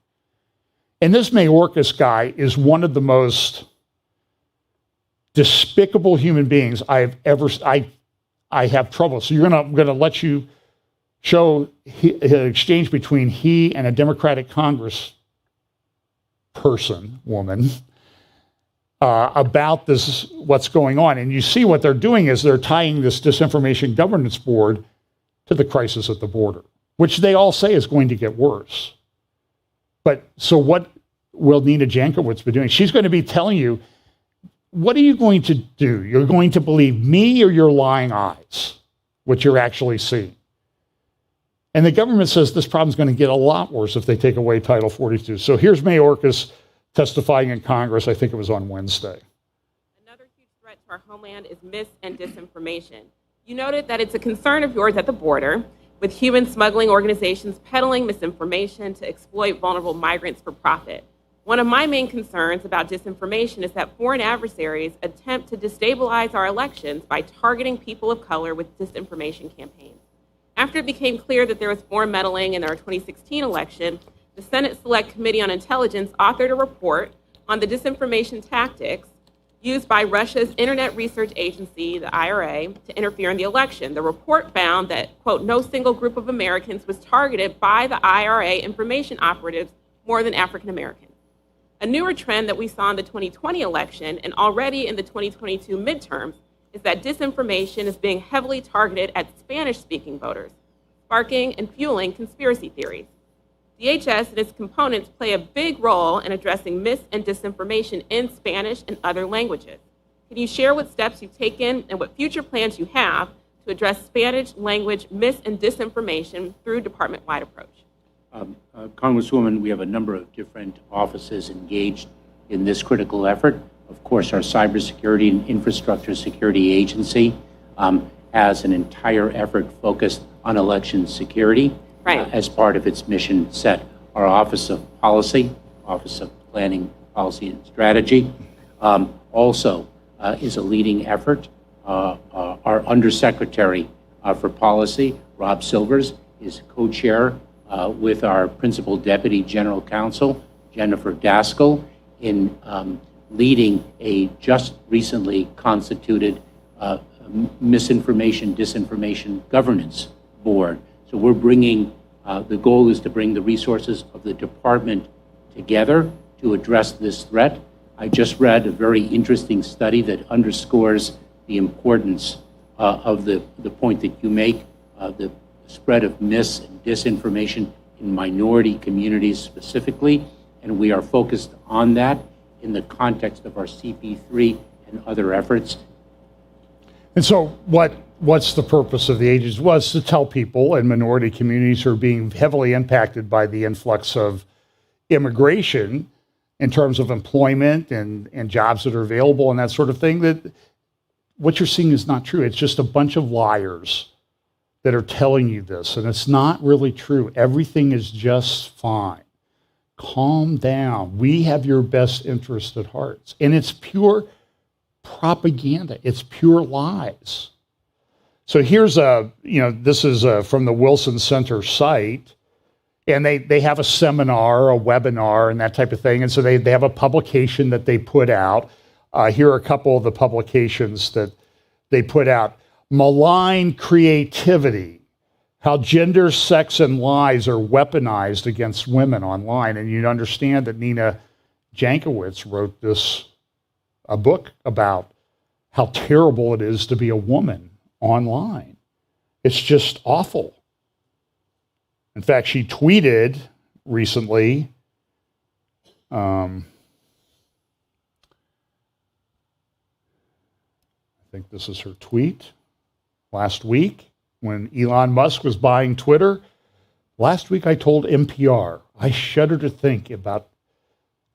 And this Mayorkas guy is one of the most despicable human beings I have trouble. So I'm going to let you show an exchange between he and a Democratic Congress woman, about this, what's going on. And you see what they're doing is they're tying this disinformation governance board to the crisis at the border, which they all say is going to get worse. But so what will Nina Jankowicz be doing? She's going to be telling you, what are you going to do? You're going to believe me or your lying eyes, what you're actually seeing. And the government says this problem is going to get a lot worse if they take away Title 42. So here's Mayorkas testifying in Congress. I think it was on Wednesday. Another huge threat to our homeland is mis and disinformation. You noted that it's a concern of yours at the border, with human smuggling organizations peddling misinformation to exploit vulnerable migrants for profit. One of my main concerns about disinformation is that foreign adversaries attempt to destabilize our elections by targeting people of color with disinformation campaigns. After it became clear that there was foreign meddling in our 2016 election, the Senate Select Committee on Intelligence authored a report on the disinformation tactics used by Russia's Internet Research Agency, the IRA, to interfere in the election. The report found that, quote, no single group of Americans was targeted by the IRA information operatives more than African Americans. A newer trend that we saw in the 2020 election and already in the 2022 midterms is that disinformation is being heavily targeted at Spanish-speaking voters, sparking and fueling conspiracy theories. DHS and its components play a big role in addressing mis and disinformation in Spanish and other languages. Can you share what steps you've taken and what future plans you have to address Spanish language mis and disinformation through department-wide approach? Congresswoman, we have a number of different offices engaged in this critical effort. Of course, our Cybersecurity and Infrastructure Security Agency has an entire effort focused on election security as part of its mission set. Our Office of Policy, Office of Planning, Policy and Strategy, also is a leading effort. Our Undersecretary for Policy, Rob Silvers, is co-chair with our Principal Deputy General Counsel, Jennifer Daskell, in leading a just recently constituted misinformation, disinformation governance board. So we're bringing, the goal is to bring the resources of the department together to address this threat. I just read a very interesting study that underscores the importance of the point that you make, the spread of mis and disinformation in minority communities specifically, and we are focused on that in the context of our CP3 and other efforts. And so what's the purpose of the agency? Was to tell people in minority communities who are being heavily impacted by the influx of immigration in terms of employment and jobs that are available and that sort of thing, that what you're seeing is not true. It's just a bunch of liars that are telling you this, and it's not really true. Everything is just fine. Calm down. We have your best interest at heart. And it's pure propaganda. It's pure lies. So here's this is from the Wilson Center site, and they have a seminar, a webinar, and that type of thing. And so they have a publication that they put out. Here are a couple of the publications that they put out. Malign Creativity, How Gender, Sex, and Lies Are Weaponized Against Women Online. And you'd understand that Nina Jankowicz wrote a book about how terrible it is to be a woman online. It's just awful. In fact, she tweeted recently, I think this is her tweet, last week when Elon Musk was buying Twitter. Last week I told NPR, I shudder to think about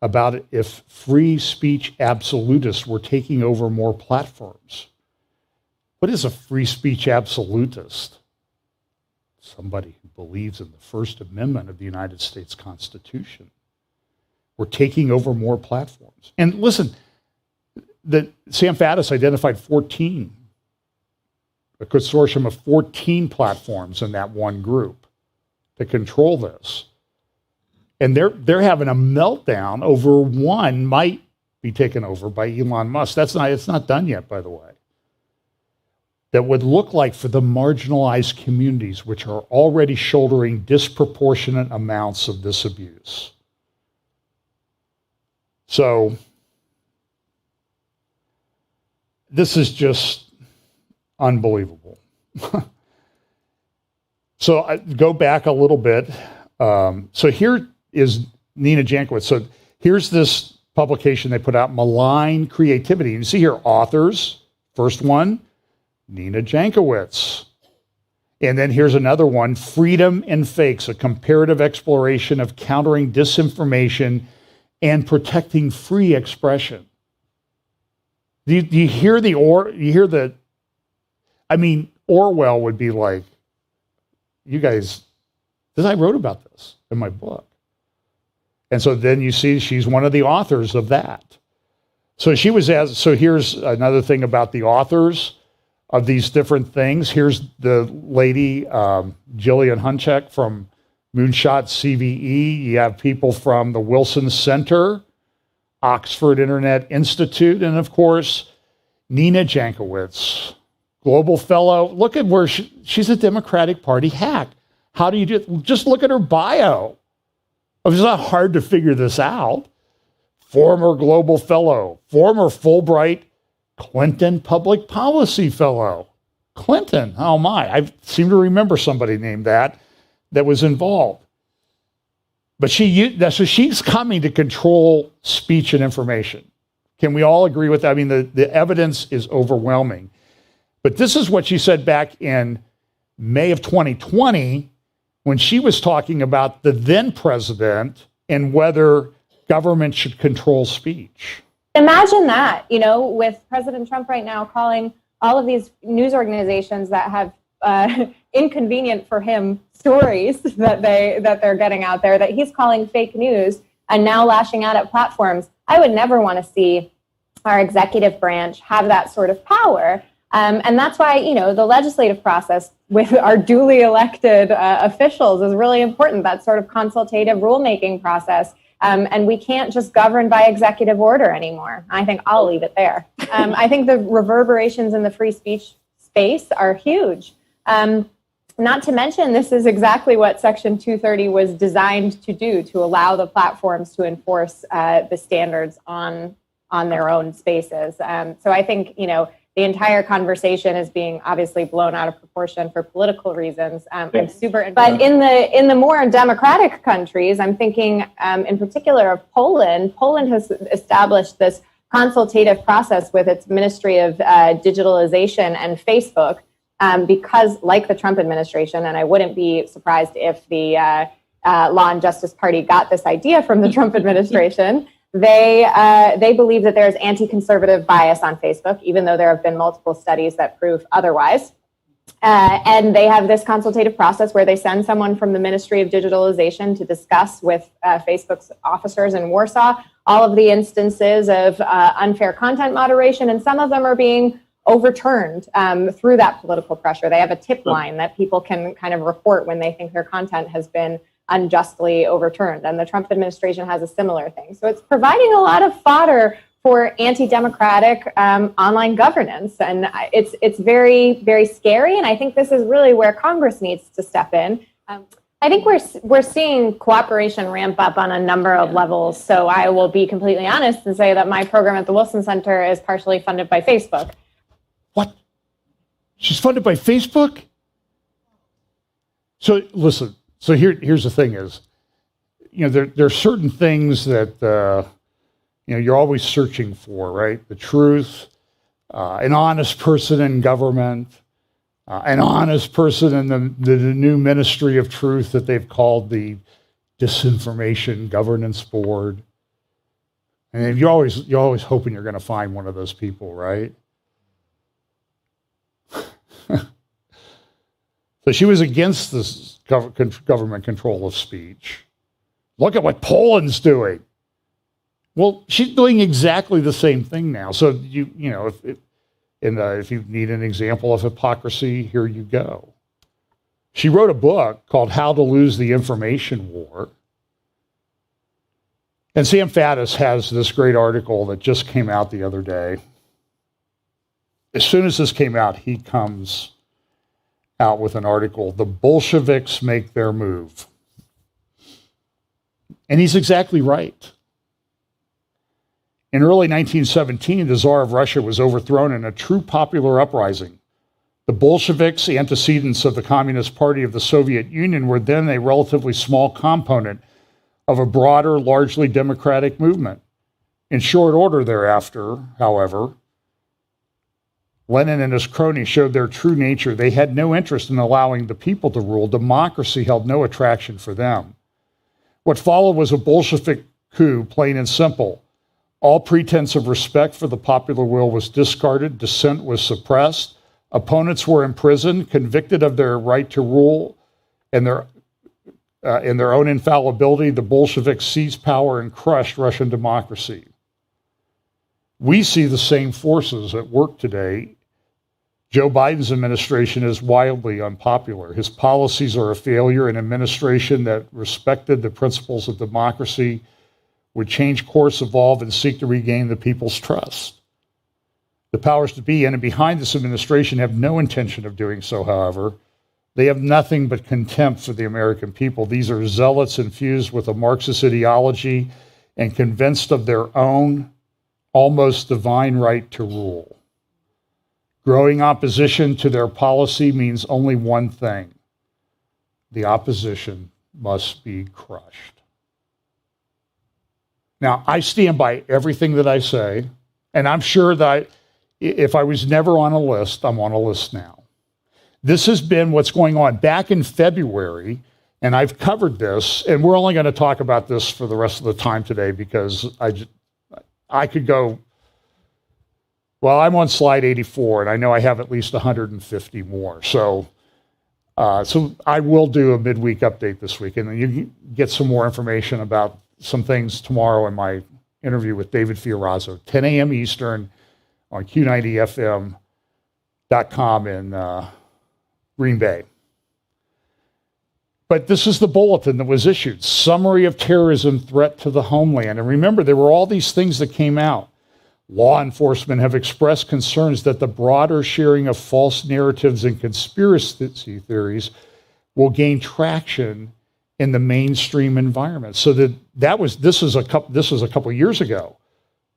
it if free speech absolutists were taking over more platforms. What is a free speech absolutist? Somebody who believes in the First Amendment of the United States Constitution. We're taking over more platforms. And listen, Sam Faddis identified 14, a consortium of 14 platforms in that one group to control this. And they're having a meltdown over one might be taken over by Elon Musk. It's not done yet, by the way. That would look like for the marginalized communities, which are already shouldering disproportionate amounts of this abuse. So this is just unbelievable. So I go back a little bit. So here is Nina Jankowicz. So here's this publication they put out, Malign Creativity. You see here, authors, first one, Nina Jankowicz. And then here's another one, Freedom and Fakes, a comparative exploration of countering disinformation and protecting free expression. Do you hear Orwell would be like, you guys, I wrote about this in my book. And so then you see she's one of the authors of that. So here's another thing about the authors of these different things. Here's the lady, Jillian Hunchak from Moonshot CVE. You have people from the Wilson Center, Oxford Internet Institute, and of course, Nina Jankowicz, Global Fellow. Look at where she's a Democratic Party hack. How do you do it? Just look at her bio. It's not hard to figure this out. Former Global Fellow, former Fulbright Clinton Public Policy Fellow. Clinton, oh my, I seem to remember somebody named that was involved. But so she's coming to control speech and information. Can we all agree with that? I mean, the evidence is overwhelming. But this is what she said back in May of 2020 when she was talking about the then president and whether government should control speech. Imagine that, with President Trump right now calling all of these news organizations that have inconvenient for him stories that they're getting out there, that he's calling fake news and now lashing out at platforms. I would never want to see our executive branch have that sort of power. And that's why, the legislative process with our duly elected officials is really important, that sort of consultative rulemaking process. And we can't just govern by executive order anymore. I think I'll leave it there. I think the reverberations in the free speech space are huge. Not to mention, this is exactly what Section 230 was designed to do, to allow the platforms to enforce the standards on their own spaces. So I think, the entire conversation is being obviously blown out of proportion for political reasons. I'm super, but in the more democratic countries, I'm thinking in particular of Poland. Poland has established this consultative process with its Ministry of Digitalization and Facebook because, like the Trump administration, and I wouldn't be surprised if the Law and Justice Party got this idea from the Trump administration. They believe that there's anti-conservative bias on Facebook, even though there have been multiple studies that prove otherwise. And they have this consultative process where they send someone from the Ministry of Digitalization to discuss with Facebook's officers in Warsaw all of the instances of unfair content moderation, and some of them are being overturned through that political pressure. They have a tip line that people can kind of report when they think their content has been unjustly overturned. And the Trump administration has a similar thing. So it's providing a lot of fodder for anti-democratic online governance. And it's very, very scary. And I think this is really where Congress needs to step in. I think we're seeing cooperation ramp up on a number of levels. So I will be completely honest and say that my program at the Wilson Center is partially funded by Facebook. What? She's funded by Facebook? So listen, so here's the thing is, there are certain things that, you're always searching for, right? The truth, an honest person in government, an honest person in the new Ministry of Truth that they've called the Disinformation Governance Board. And you're always hoping you're going to find one of those people, right? So she was against this government control of speech. Look at what Poland's doing. Well, she's doing exactly the same thing now. So if you need an example of hypocrisy, here you go. She wrote a book called How to Lose the Information War. And Sam Faddis has this great article that just came out the other day. As soon as this came out, he comes out with an article, The Bolsheviks Make Their Move. And he's exactly right. In early 1917, the Tsar of Russia was overthrown in a true popular uprising. The Bolsheviks, the antecedents of the Communist Party of the Soviet Union, were then a relatively small component of a broader, largely democratic movement. In short order thereafter, however, Lenin and his cronies showed their true nature. They had no interest in allowing the people to rule. Democracy held no attraction for them. What followed was a Bolshevik coup, plain and simple. All pretense of respect for the popular will was discarded. Dissent was suppressed. Opponents were imprisoned, convicted of their right to rule and their own infallibility. The Bolsheviks seized power and crushed Russian democracy. We see the same forces at work today. Joe Biden's administration is wildly unpopular. His policies are a failure. An administration that respected the principles of democracy would change course, evolve, and seek to regain the people's trust. The powers to be in and behind this administration have no intention of doing so, however. They have nothing but contempt for the American people. These are zealots infused with a Marxist ideology and convinced of their own almost divine right to rule. Growing opposition to their policy means only one thing: the opposition must be crushed. Now, I stand by everything that I say, and I'm sure that if I was never on a list, I'm on a list now. This has been what's going on. Back in February, and I've covered this, and we're only going to talk about this for the rest of the time today because I could go, well, I'm on slide 84, and I know I have at least 150 more. So I will do a midweek update this week, and then you can get some more information about some things tomorrow in my interview with David Fiorazzo, 10 a.m. Eastern on Q90FM.com in Green Bay. But this is the bulletin that was issued. Summary of terrorism threat to the homeland. And remember, there were all these things that came out. Law enforcement have expressed concerns that the broader sharing of false narratives and conspiracy theories will gain traction in the mainstream environment. So this was a couple of years ago.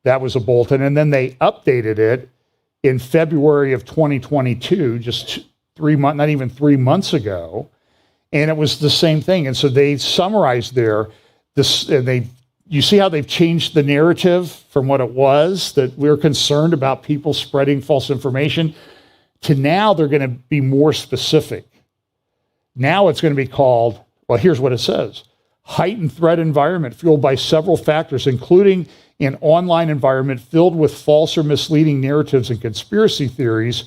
That was a bulletin, and then they updated it in February of 2022, just 3 months, not even 3 months ago, and it was the same thing. And so they summarized there this, and you see how they've changed the narrative from what it was, that we're concerned about people spreading false information, to now they're going to be more specific. Now it's going to be called, well, here's what it says: heightened threat environment fueled by several factors, including an online environment filled with false or misleading narratives and conspiracy theories,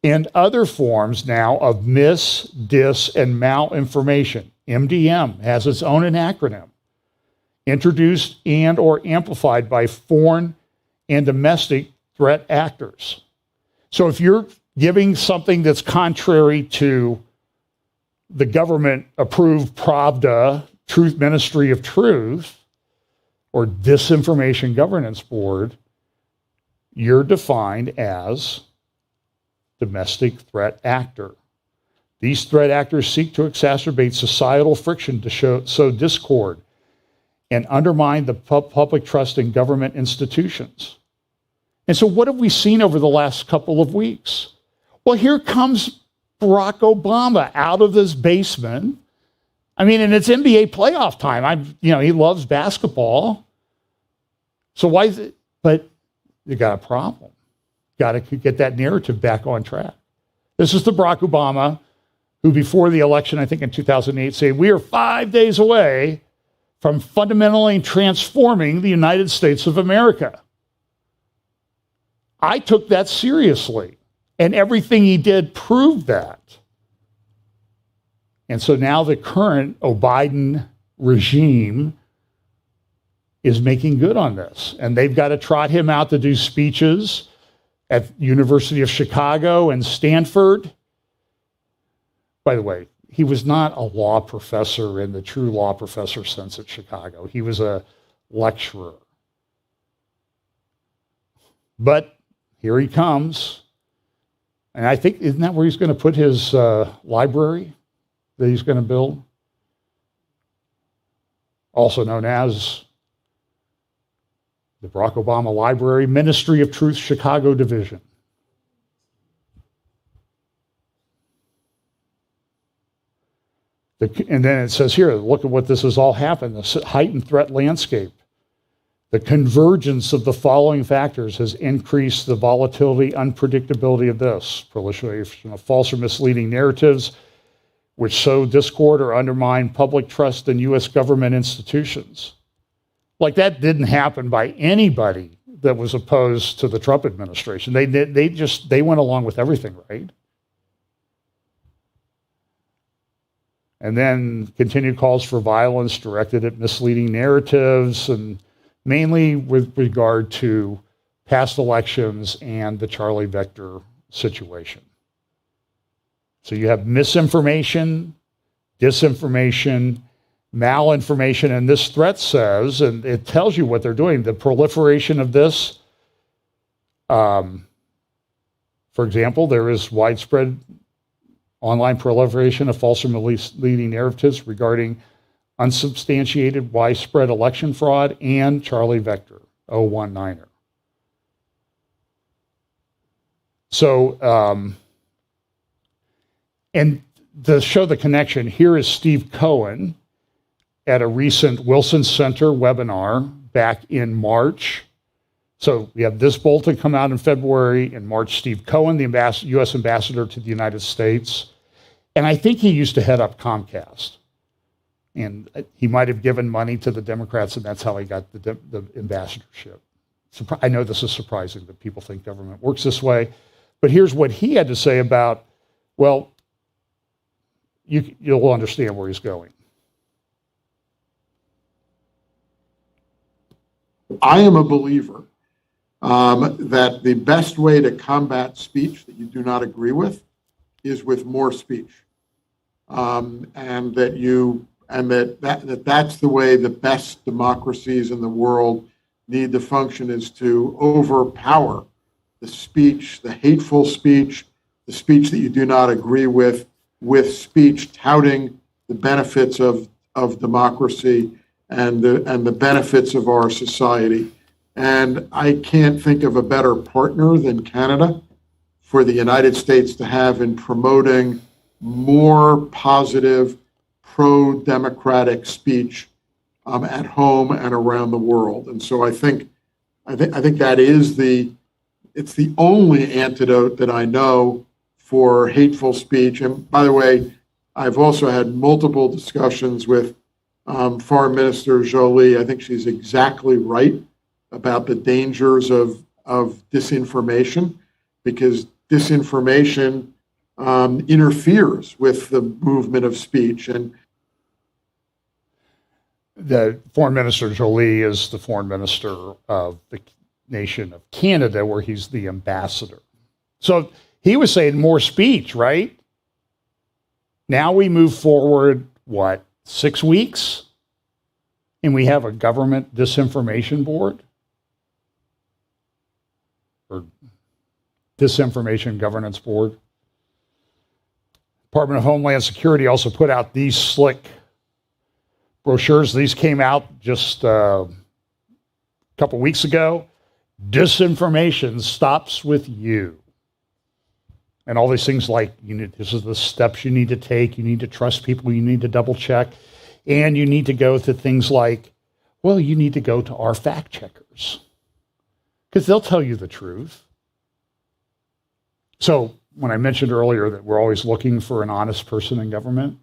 and other forms now of mis, dis, and malinformation. MDM has its own acronym, introduced and or amplified by foreign and domestic threat actors. So if you're giving something that's contrary to the government-approved Pravda, Truth Ministry of Truth, or Disinformation Governance Board, you're defined as domestic threat actor. These threat actors seek to exacerbate societal friction to sow discord and undermine the public trust in government institutions. And so what have we seen over the last couple of weeks? Well, here comes Barack Obama out of his basement. I mean, and it's NBA playoff time. He loves basketball. So why is it? But you got a problem. Got to get that narrative back on track. This is the Barack Obama who, before the election, I think in 2008, said, we are 5 days away from fundamentally transforming the United States of America. I took that seriously, and everything he did proved that. And so now the current Biden regime is making good on this, and they've got to trot him out to do speeches at University of Chicago and Stanford. By the way, he was not a law professor in the true law professor sense at Chicago. He was a lecturer. But here he comes. And I think, isn't that where he's going to put his library that he's going to build? Also known as the Barack Obama Library, Ministry of Truth, Chicago Division. And then it says here, look at what this has all happened, the heightened threat landscape. The convergence of the following factors has increased the volatility, unpredictability of this. Proliferation of false or misleading narratives, which sow discord or undermine public trust in U.S. government institutions. Like that didn't happen by anybody that was opposed to the Trump administration. They went along with everything, right? And then continued calls for violence directed at misleading narratives, and mainly with regard to past elections and the Charlie Vector situation. So you have misinformation, disinformation, malinformation, and this threat says, and it tells you what they're doing, the proliferation of this. For example, there is widespread online proliferation of false or misleading narratives regarding unsubstantiated widespread election fraud and Charlie Vector, 019er. So, and to show the connection, here is Steve Cohen at a recent Wilson Center webinar back in March. So we have this bulletin come out in February. In March, Steve Cohen, the U.S. ambassador to the United States. And I think he used to head up Comcast. And he might have given money to the Democrats, and that's how he got the ambassadorship. I know this is surprising that people think government works this way. But here's what he had to say about, well, you'll understand where he's going. I am a believer that the best way to combat speech that you do not agree with is with more speech, and that's the way the best democracies in the world need to function, is to overpower the speech, the hateful speech, the speech that you do not agree with speech touting the benefits of democracy and the benefits of our society. And I can't think of a better partner than Canada for the United States to have in promoting more positive, pro-democratic speech at home and around the world. And so I think that is it's the only antidote that I know for hateful speech. And by the way, I've also had multiple discussions with Foreign Minister Jolie. I think she's exactly right about the dangers of disinformation, because disinformation interferes with the movement of speech. And the Foreign Minister Jolie is the foreign minister of the nation of Canada, where he's the ambassador. So he was saying more speech, right? Now we move forward, 6 weeks? And we have a government disinformation board? Or disinformation governance board? Department of Homeland Security also put out these slick brochures. These came out just a couple weeks ago. Disinformation stops with you. And all these things like, this is the steps you need to take. You need to trust people. You need to double check. And you need to go to things like, well, you need to go to our fact checkers because they'll tell you the truth. So when I mentioned earlier that we're always looking for an honest person in government,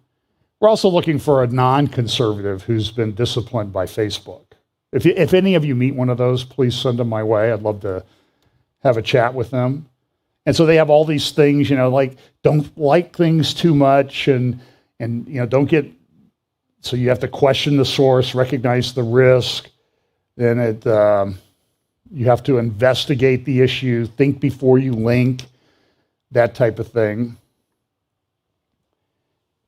we're also looking for a non-conservative who's been disciplined by Facebook. If any of you meet one of those, please send them my way. I'd love to have a chat with them. And so they have all these things, like don't like things too much and don't get, so you have to question the source, recognize the risk. Then you have to investigate the issue, think before you link, that type of thing.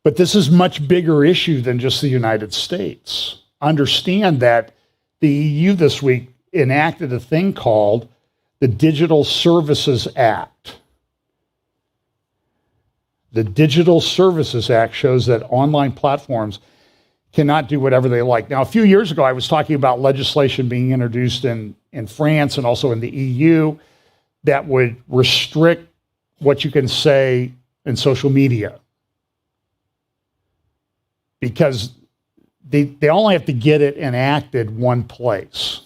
But this is a much bigger issue than just the United States. Understand that the EU this week enacted a thing called the Digital Services Act. The Digital Services Act shows that online platforms cannot do whatever they like. Now, a few years ago, I was talking about legislation being introduced in France and also in the EU that would restrict what you can say in social media. Because they only have to get it enacted one place.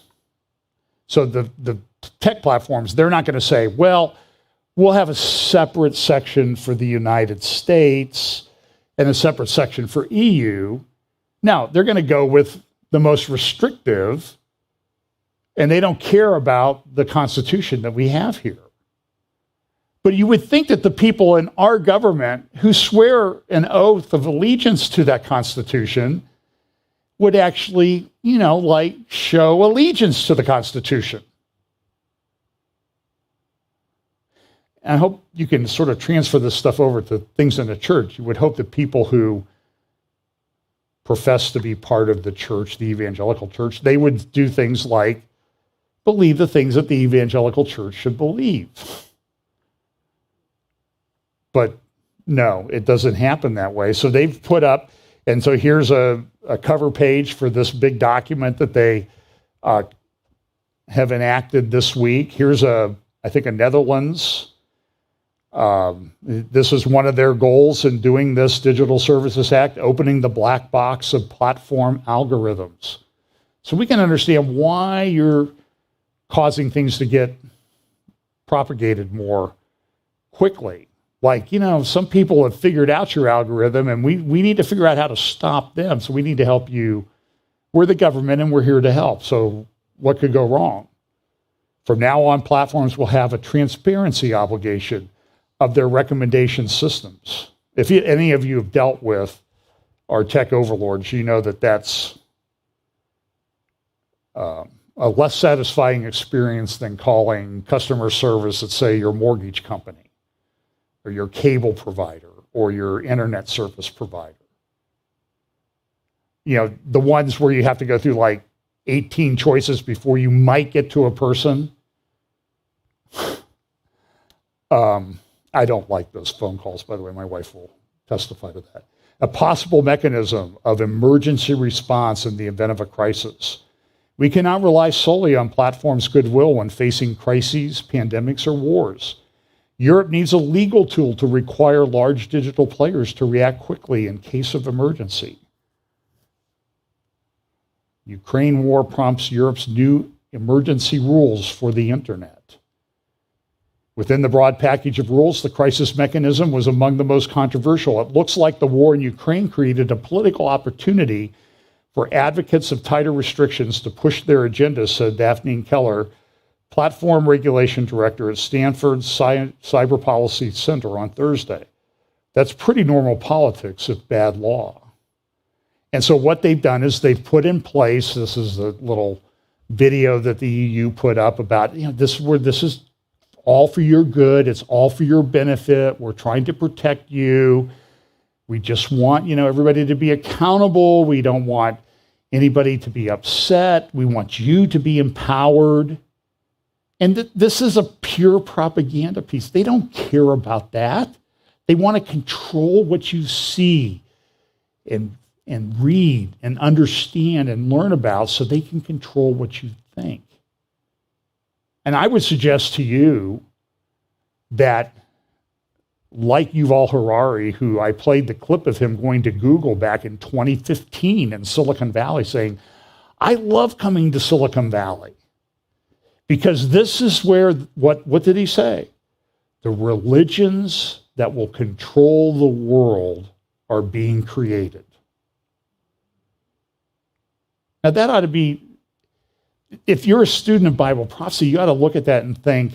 So the tech platforms, they're not going to say, well, we'll have a separate section for the United States and a separate section for EU. No, they're going to go with the most restrictive, and they don't care about the Constitution that we have here. But you would think that the people in our government who swear an oath of allegiance to that Constitution would actually, show allegiance to the Constitution. And I hope you can sort of transfer this stuff over to things in the church. You would hope that people who profess to be part of the church, the evangelical church, they would do things like believe the things that the evangelical church should believe. But no, it doesn't happen that way. So they've put up, and so here's a cover page for this big document that they have enacted this week. Here's I think a Netherlands. This is one of their goals in doing this Digital Services Act, opening the black box of platform algorithms. So we can understand why you're causing things to get propagated more quickly. Like, some people have figured out your algorithm and we need to figure out how to stop them. So we need to help you. We're the government and we're here to help. So what could go wrong? From now on, platforms will have a transparency obligation of their recommendation systems. If any of you have dealt with our tech overlords, you know that that's a less satisfying experience than calling customer service at, say, your mortgage company or your cable provider or your internet service provider. The ones where you have to go through like 18 choices before you might get to a person. I don't like those phone calls, by the way. My wife will testify to that. A possible mechanism of emergency response in the event of a crisis. We cannot rely solely on platforms' goodwill when facing crises, pandemics, or wars. Europe needs a legal tool to require large digital players to react quickly in case of emergency. Ukraine war prompts Europe's new emergency rules for the internet. Within the broad package of rules, the crisis mechanism was among the most controversial. It looks like the war in Ukraine created a political opportunity for advocates of tighter restrictions to push their agendas, said Daphne Keller, Platform Regulation Director at Stanford's Cyber Policy Center on Thursday. That's pretty normal politics of bad law. And so what they've done is they've put in place, this is a little video that the EU put up about, this is all for your good. It's all for your benefit. We're trying to protect you. We just want, everybody to be accountable. We don't want anybody to be upset. We want you to be empowered. And this is a pure propaganda piece. They don't care about that. They want to control what you see and read and understand and learn about so they can control what you think. And I would suggest to you that, like Yuval Harari, who I played the clip of him going to Google back in 2015 in Silicon Valley saying, I love coming to Silicon Valley because this is where, what did he say? The religions that will control the world are being created. Now that ought to be, if you're a student of Bible prophecy, you ought to look at that and think,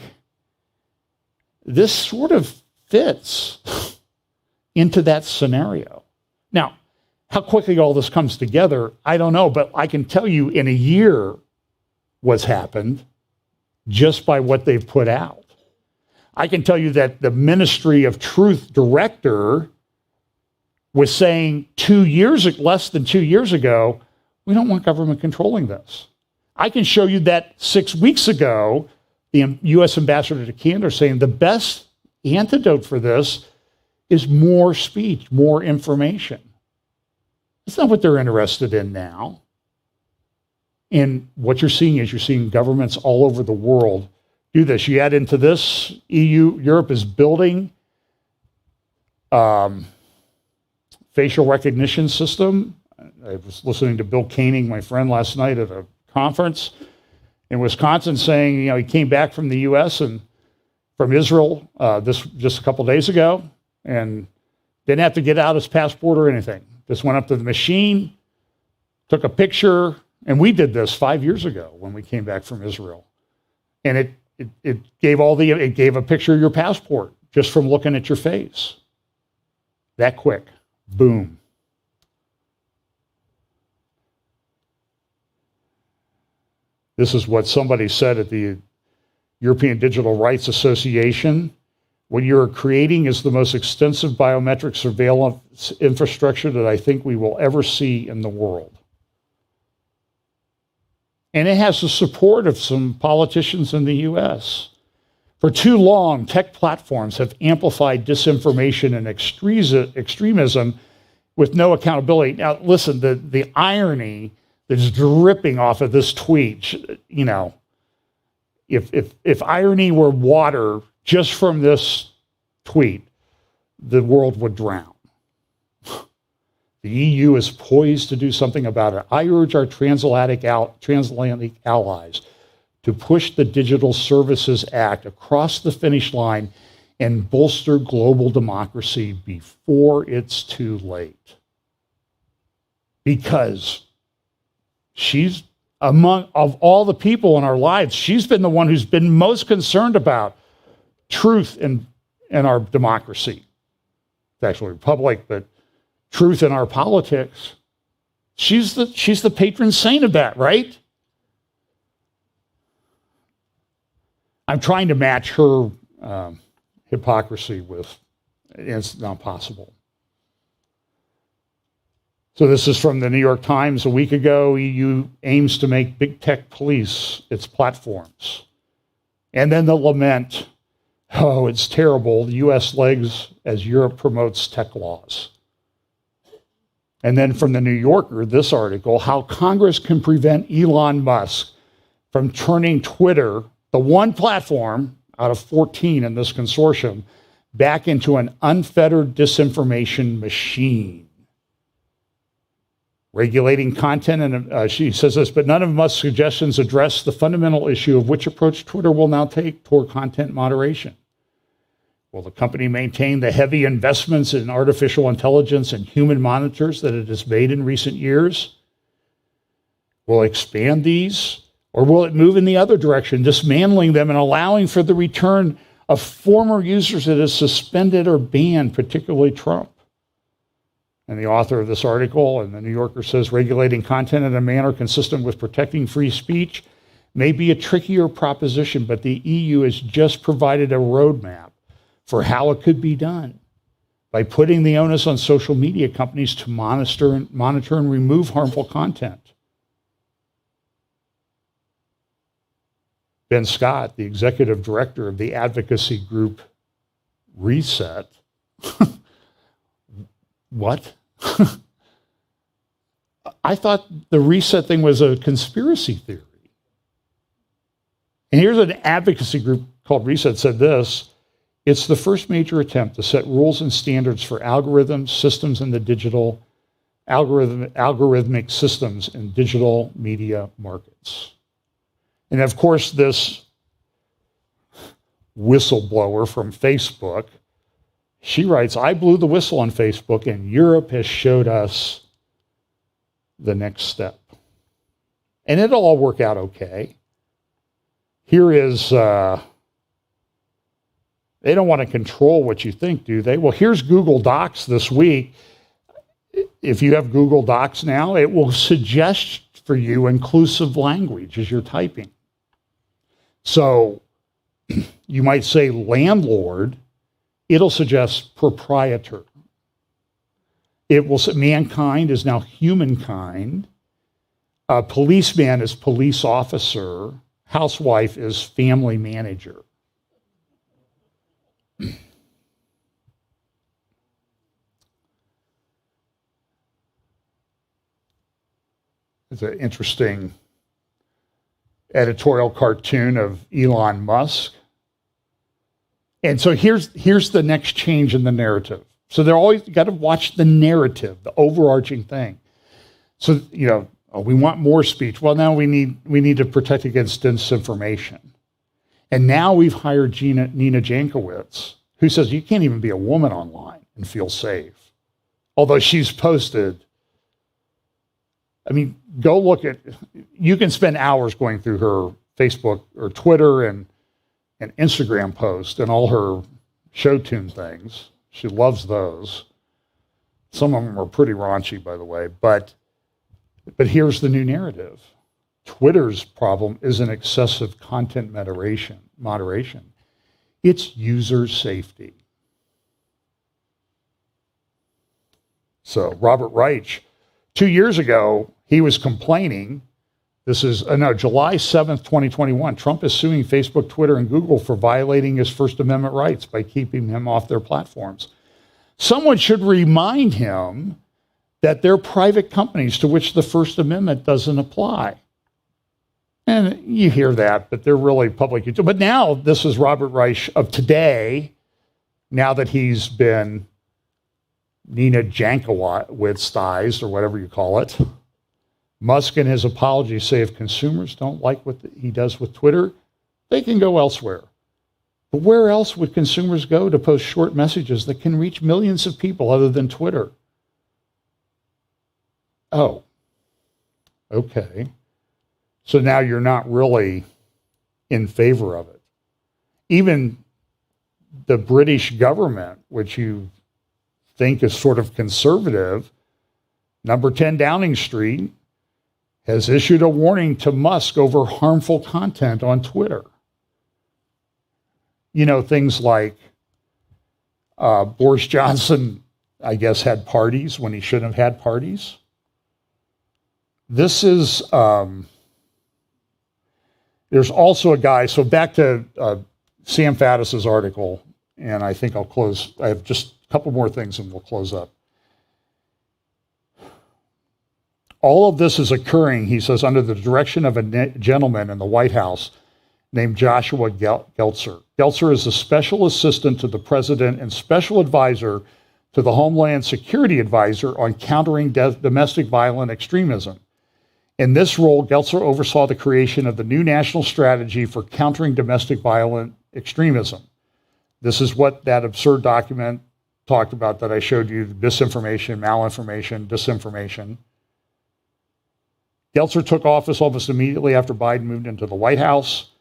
this sort of fits into that scenario. Now, how quickly all this comes together, I don't know, but I can tell you in a year what's happened just by what they've put out. I can tell you that the Ministry of Truth director was saying less than 2 years ago, we don't want government controlling this. I can show you that 6 weeks ago, the U.S. ambassador to Canada saying the best antidote for this is more speech, more information. That's not what they're interested in now. And what you're seeing governments all over the world do this. You add into this, Europe is building facial recognition system. I was listening to Bill Koenig, my friend, last night at a conference in Wisconsin saying, he came back from the U.S. and from Israel this just a couple days ago and didn't have to get out his passport or anything. Just went up to the machine, took a picture, and we did this 5 years ago when we came back from Israel. And it gave a picture of your passport just from looking at your face. That quick. Boom. This is what somebody said at the European Digital Rights Association. What you're creating is the most extensive biometric surveillance infrastructure that I think we will ever see in the world. And it has the support of some politicians in the US. For too long, tech platforms have amplified disinformation and extremism with no accountability. Now, listen, the irony that's dripping off of this tweet, if irony were water just from this tweet, the world would drown. The EU is poised to do something about it. I urge our transatlantic allies to push the Digital Services Act across the finish line and bolster global democracy before it's too late. Because she's of all the people in our lives, she's been the one who's been most concerned about truth in our democracy. It's actually a republic, but truth in our politics. She's the patron saint of that, right? I'm trying to match her hypocrisy with, it's not possible. So this is from the New York Times a week ago. EU aims to make big tech police its platforms. And then the lament, oh, it's terrible. The US lags as Europe promotes tech laws. And then from the New Yorker, this article, how Congress can prevent Elon Musk from turning Twitter, the one platform out of 14 in this consortium, back into an unfettered disinformation machine. Regulating content, and she says this, but none of Musk's suggestions address the fundamental issue of which approach Twitter will now take toward content moderation. Will the company maintain the heavy investments in artificial intelligence and human monitors that it has made in recent years? Will it expand these? Or will it move in the other direction, dismantling them and allowing for the return of former users that is suspended or banned, particularly Trump? And the author of this article in the New Yorker says, regulating content in a manner consistent with protecting free speech may be a trickier proposition, but the EU has just provided a roadmap for how it could be done by putting the onus on social media companies to monitor and remove harmful content. Ben Scott, the executive director of the advocacy group Reset. What? I thought the Reset thing was a conspiracy theory. And here's an advocacy group called Reset said this: it's the first major attempt to set rules and standards for algorithms, systems in the digital, algorithmic systems in digital media markets. And of course, this whistleblower from Facebook, she writes, I blew the whistle on Facebook and Europe has showed us the next step. And it'll all work out okay. Here is, they don't want to control what you think, do they? Well, here's Google Docs this week. If you have Google Docs now, it will suggest for you inclusive language as you're typing. So you might say landlord, it'll suggest proprietor. It will say mankind is now humankind. Policeman is police officer. Housewife is family manager. It's an interesting editorial cartoon of Elon Musk. And so here's the next change in the narrative. So they're always got to watch the narrative, the overarching thing. So, we want more speech. Well, now we need to protect against disinformation. And now we've hired Nina Jankowicz, who says you can't even be a woman online and feel safe. Although she's posted, go look at, you can spend hours going through her Facebook or Twitter and Instagram posts and all her show tune things. She loves those. Some of them are pretty raunchy, by the way, but here's the new narrative. Twitter's problem isn't excessive content moderation. It's user safety. So Robert Reich, 2 years ago, he was complaining. This is, July 7th, 2021. Trump is suing Facebook, Twitter, and Google for violating his First Amendment rights by keeping him off their platforms. Someone should remind him that they're private companies to which the First Amendment doesn't apply. And you hear that, but they're really public. But now, this is Robert Reich of today, now that he's been Nina Jankowicz-ized, or whatever you call it. Musk in his apology say if consumers don't like what he does with Twitter, they can go elsewhere. But where else would consumers go to post short messages that can reach millions of people other than Twitter? Oh, okay. So now you're not really in favor of it. Even the British government, which you think is sort of conservative, number 10 Downing Street, has issued a warning to Musk over harmful content on Twitter. Things like Boris Johnson, I guess, had parties when he shouldn't have had parties. This is, there's also a guy, so back to Sam Faddis's article, and I think I'll close. I have just a couple more things and we'll close up. All of this is occurring, he says, under the direction of a gentleman in the White House named Joshua Geltzer. Geltzer is a special assistant to the president and special advisor to the Homeland Security Advisor on countering domestic violent extremism. In this role, Geltzer oversaw the creation of the new national strategy for countering domestic violent extremism. This is what that absurd document talked about that I showed you, misinformation, malinformation, disinformation. Geltzer took office almost immediately after Biden moved into the White House.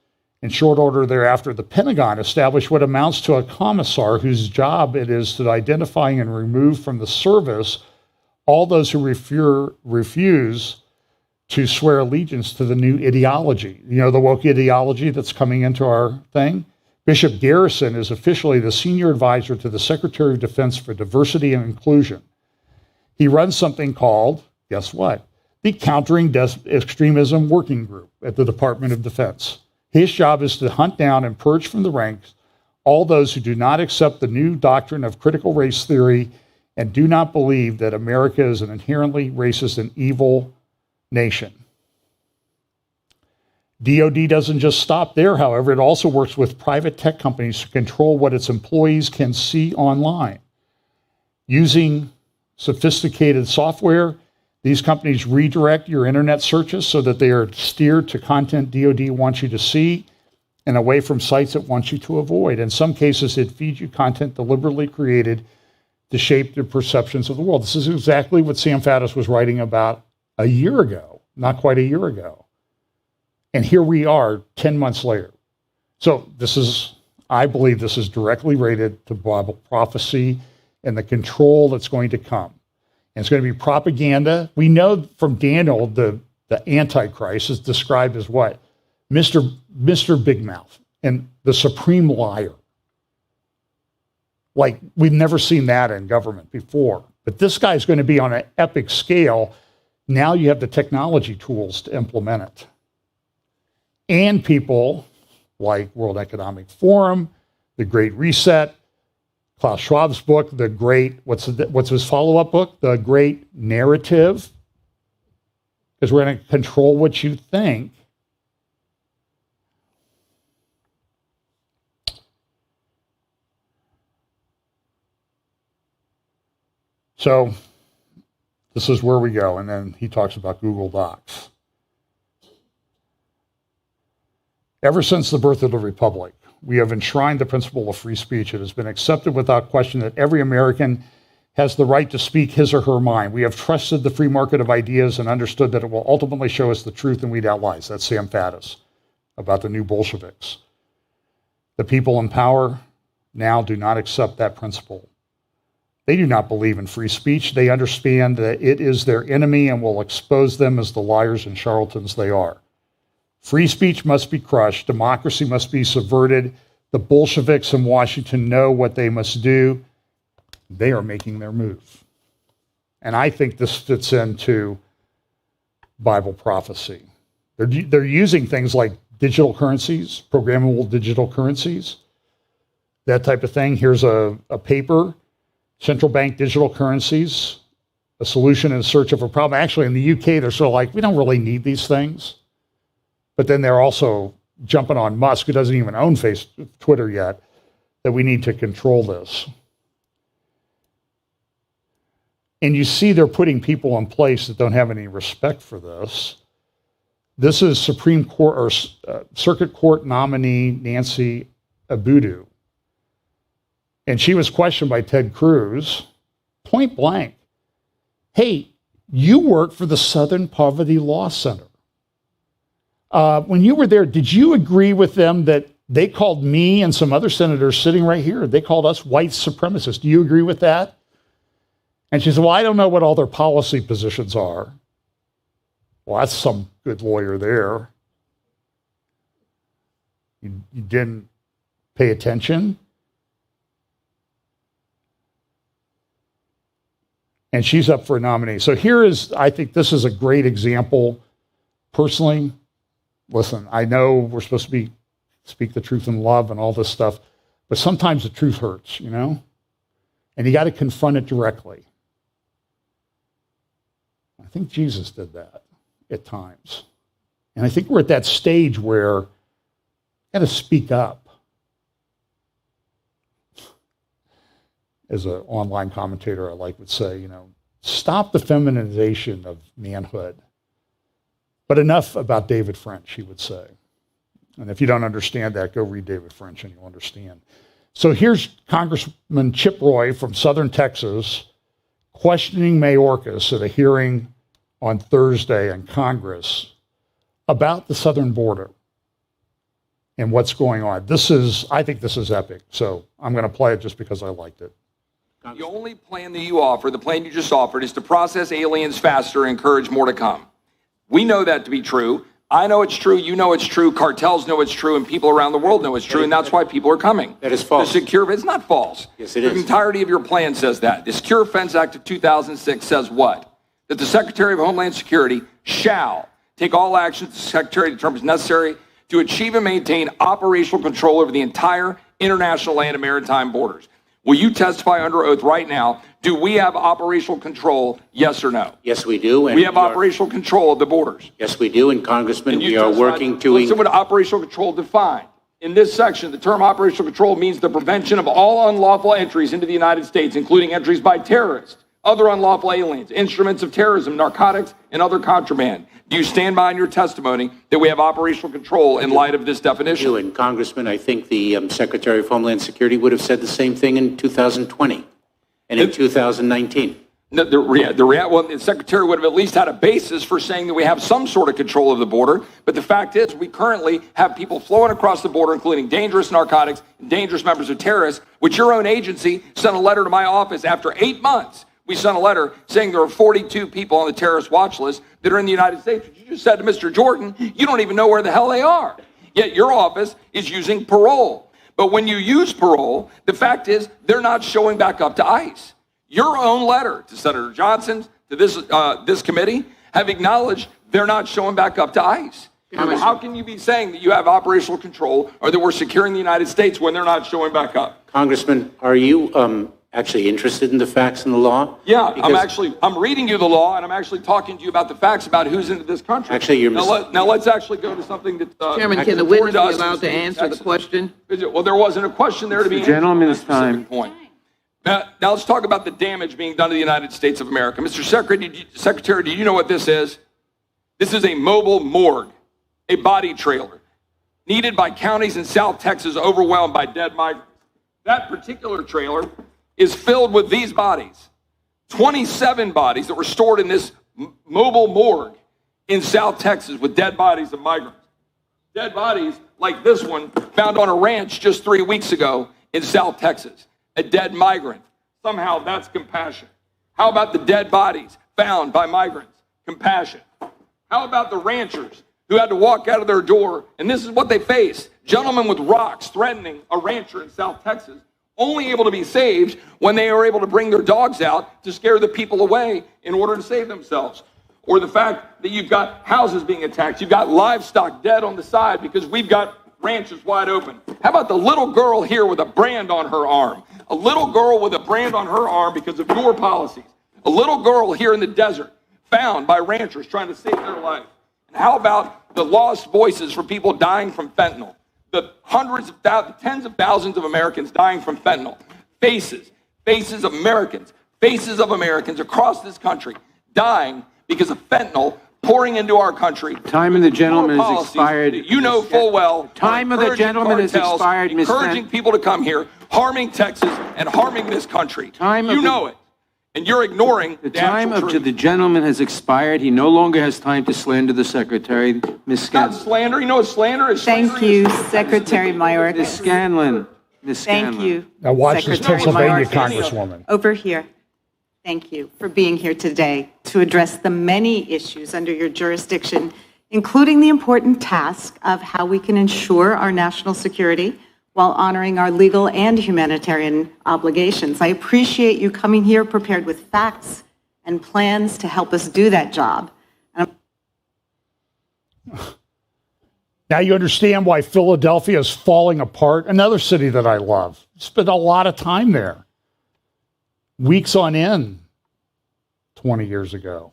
In short order thereafter, the Pentagon established what amounts to a commissar whose job it is to identify and remove from the service all those who refuse to swear allegiance to the new ideology. You know, the woke ideology that's coming into our thing? Bishop Garrison is officially the senior advisor to the Secretary of Defense for Diversity and Inclusion. He runs something called, guess what? The Countering Extremism Working Group at the Department of Defense. His job is to hunt down and purge from the ranks all those who do not accept the new doctrine of critical race theory and do not believe that America is an inherently racist and evil nation. DoD doesn't just stop there, however. It also works with private tech companies to control what its employees can see online. Using sophisticated software, these companies redirect your internet searches so that they are steered to content DoD wants you to see and away from sites it wants you to avoid. In some cases, it feeds you content deliberately created to shape their perceptions of the world. This is exactly what Sam Faddis was writing about a year ago, not quite a year ago. And here we are 10 months later. So I believe this is directly related to Bible prophecy and the control that's going to come. And it's going to be propaganda. We know from Daniel, the Antichrist is described as what? Mr. Big Mouth and the supreme liar. Like, we've never seen that in government before. But this guy's going to be on an epic scale. Now you have the technology tools to implement it. And people like World Economic Forum, the Great Reset, Klaus Schwab's book, what's his follow-up book? The Great Narrative. Because we're going to control what you think. So this is where we go. And then he talks about Google Docs. Ever since the birth of the Republic, we have enshrined the principle of free speech. It has been accepted without question that every American has the right to speak his or her mind. We have trusted the free market of ideas and understood that it will ultimately show us the truth and weed out lies. That's Sam Faddis about the new Bolsheviks. The people in power now do not accept that principle. They do not believe in free speech. They understand that it is their enemy and will expose them as the liars and charlatans they are. Free speech must be crushed. Democracy must be subverted. The Bolsheviks in Washington know what they must do. They are making their move. And I think this fits into Bible prophecy. They're using things like digital currencies, programmable digital currencies, that type of thing. Here's a paper, Central Bank Digital Currencies, a solution in search of a problem. Actually, in the UK, they're sort of like, we don't really need these things. But then they're also jumping on Musk, who doesn't even own Twitter yet, that we need to control this. And you see they're putting people in place that don't have any respect for this. This is Supreme Court or Circuit Court nominee Nancy Abudu. And she was questioned by Ted Cruz, point blank. Hey, you work for the Southern Poverty Law Center. When you were there, did you agree with them that they called me and some other senators sitting right here, they called us white supremacists? Do you agree with that? And she said, well, I don't know what all their policy positions are. Well, that's some good lawyer there. You didn't pay attention? And she's up for a nominee. So I think this is a great example, personally. Listen, I know we're supposed to speak the truth in love and all this stuff, but sometimes the truth hurts, you know? And you got to confront it directly. I think Jesus did that at times. And I think we're at that stage where you got to speak up. As an online commentator, I would say, stop the feminization of manhood. But enough about David French, he would say. And if you don't understand that, go read David French and you'll understand. So here's Congressman Chip Roy from Southern Texas questioning Mayorkas at a hearing on Thursday in Congress about the southern border and what's going on. I think this is epic. So I'm going to play it just because I liked it. The only plan that you offer, the plan you just offered, is to process aliens faster and encourage more to come. We know that to be true. I know it's true. You know it's true. Cartels know it's true. And people around the world know it's true. And that's why people are coming. That is false. It's not false. Yes, it is. The entirety of your plan says that. The Secure Offense Act of 2006 says what? That the Secretary of Homeland Security shall take all actions the Secretary determines necessary to achieve and maintain operational control over the entire international land and maritime borders. Will you testify under oath right now? Do we have operational control, yes or no? Yes, we do. And we have operational control of the borders. Yes, we do. And Congressman, we are working to... Listen what operational control defined. In this section, the term operational control means the prevention of all unlawful entries into the United States, including entries by terrorists, other unlawful aliens, instruments of terrorism, narcotics, and other contraband. Do you stand behind your testimony that we have operational control in light of this definition? I do. And Congressman, I think the Secretary of Homeland Security would have said the same thing in 2020 and in 2019. No, the Secretary would have at least had a basis for saying that we have some sort of control of the border. But the fact is, we currently have people flowing across the border, including dangerous narcotics and dangerous members of terrorists, which your own agency sent a letter to my office after 8 months. We sent a letter saying there are 42 people on the terrorist watch list that are in the United States. You just said to Mr. Jordan, you don't even know where the hell they are. Yet your office is using parole. But when you use parole, the fact is they're not showing back up to ICE. Your own letter to Senator Johnson, to this committee, have acknowledged they're not showing back up to ICE. How can you be saying that you have operational control or that we're securing the United States when they're not showing back up? Congressman, are you actually interested in the facts and the law? Yeah, I'm reading you the law, and I'm actually talking to you about the facts about who's into this country. Actually, you're now let's actually go to something that... Chairman, can the witness be allowed to answer the question? Well, there wasn't a question there to be answered. Gentleman's time. Point. Now let's talk about the damage being done to the United States of America. Mr. Secretary, do you know what this is? This is a mobile morgue, a body trailer, needed by counties in South Texas overwhelmed by dead migrants. That particular trailer is filled with these bodies, 27 bodies that were stored in this mobile morgue in South Texas with dead bodies of migrants. Dead bodies like this one found on a ranch just 3 weeks ago in South Texas. A dead migrant. Somehow that's compassion. How about the dead bodies found by migrants? Compassion. How about the ranchers who had to walk out of their door, and this is what they faced. Gentlemen with rocks threatening a rancher in South Texas, only able to be saved when they were able to bring their dogs out to scare the people away in order to save themselves. Or the fact that you've got houses being attacked, you've got livestock dead on the side because we've got ranches wide open. How about the little girl here with a brand on her arm? A little girl with a brand on her arm because of your policies. A little girl here in the desert found by ranchers trying to save their life. And how about the lost voices for people dying from fentanyl? The tens of thousands of Americans dying from fentanyl. Faces of Americans across this country dying because of fentanyl pouring into our country. Time of the gentleman is expired. You know full well. Time of the gentleman is expired, Ms. Encouraging people to come here, harming Texas and harming this country. You know it. And you're ignoring the time of the gentleman has expired. He no longer has time to slander the secretary. Ms. Scanlon. Not slander. You know what slander is? Thank you, Secretary Mayorkas. Ms. Scanlon. Ms. Scanlon. Thank you. Now watch this Secretary Pennsylvania Mayorkas. Congresswoman. Over here. Thank you for being here today to address the many issues under your jurisdiction, including the important task of how we can ensure our national security while honoring our legal and humanitarian obligations. I appreciate you coming here prepared with facts and plans to help us do that job. Now you understand why Philadelphia is falling apart. Another city that I love. Spent a lot of time there. Weeks on end 20 years ago.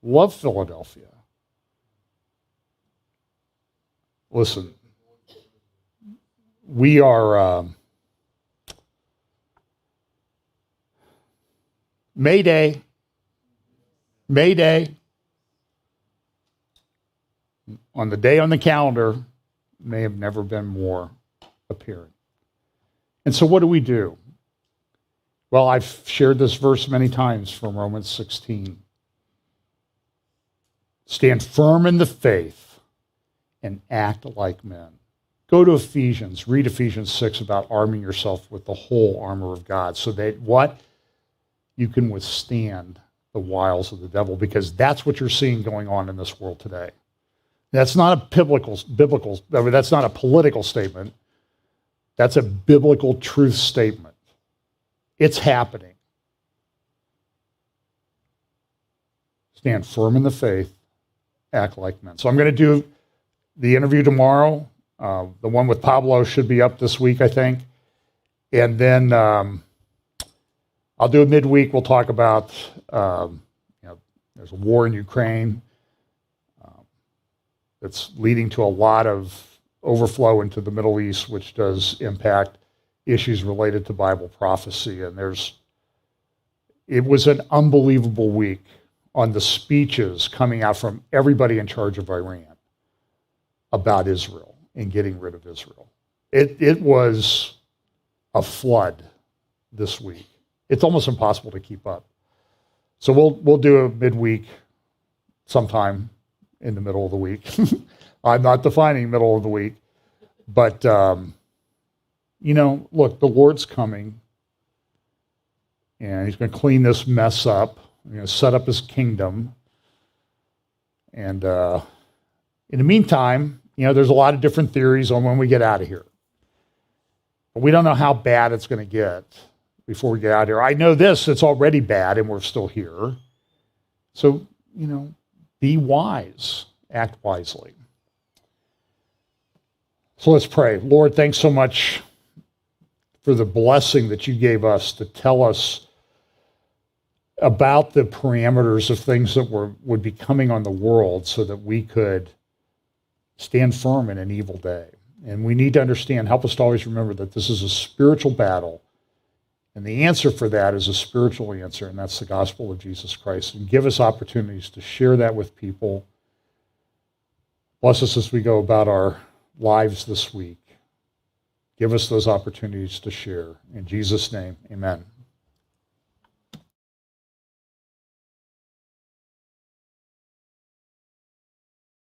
Love Philadelphia. Listen, we are Mayday. On the day on the calendar may have never been more apparent. And so what do? Well, I've shared this verse many times from Romans 16. Stand firm in the faith and act like men. Go to Ephesians, read Ephesians 6 about arming yourself with the whole armor of God so that what? You can withstand the wiles of the devil, because that's what you're seeing going on in this world today. That's not a that's not a political statement. That's a biblical truth statement. It's happening. Stand firm in the faith, act like men. So I'm going to do the interview tomorrow. The one with Pablo should be up this week, I think. And then I'll do a midweek. We'll talk about, there's a war in Ukraine that's leading to a lot of overflow into the Middle East, which does impact issues related to Bible prophecy. And it was an unbelievable week on the speeches coming out from everybody in charge of Iran about Israel and getting rid of Israel. It was a flood this week. It's almost impossible to keep up. So we'll do a midweek sometime in the middle of the week. I'm not defining middle of the week, but look, the Lord's coming, and he's going to clean this mess up. He's going to set up his kingdom. And in the meantime, there's a lot of different theories on when we get out of here. But we don't know how bad it's going to get before we get out of here. I know this, it's already bad, and we're still here. So, be wise, act wisely. So let's pray. Lord, thanks so much for the blessing that you gave us to tell us about the parameters of things that would be coming on the world so that we could stand firm in an evil day. And we need to understand, help us to always remember that this is a spiritual battle. And the answer for that is a spiritual answer, and that's the gospel of Jesus Christ. And give us opportunities to share that with people. Bless us as we go about our lives this week. Give us those opportunities to share. In Jesus' name, amen.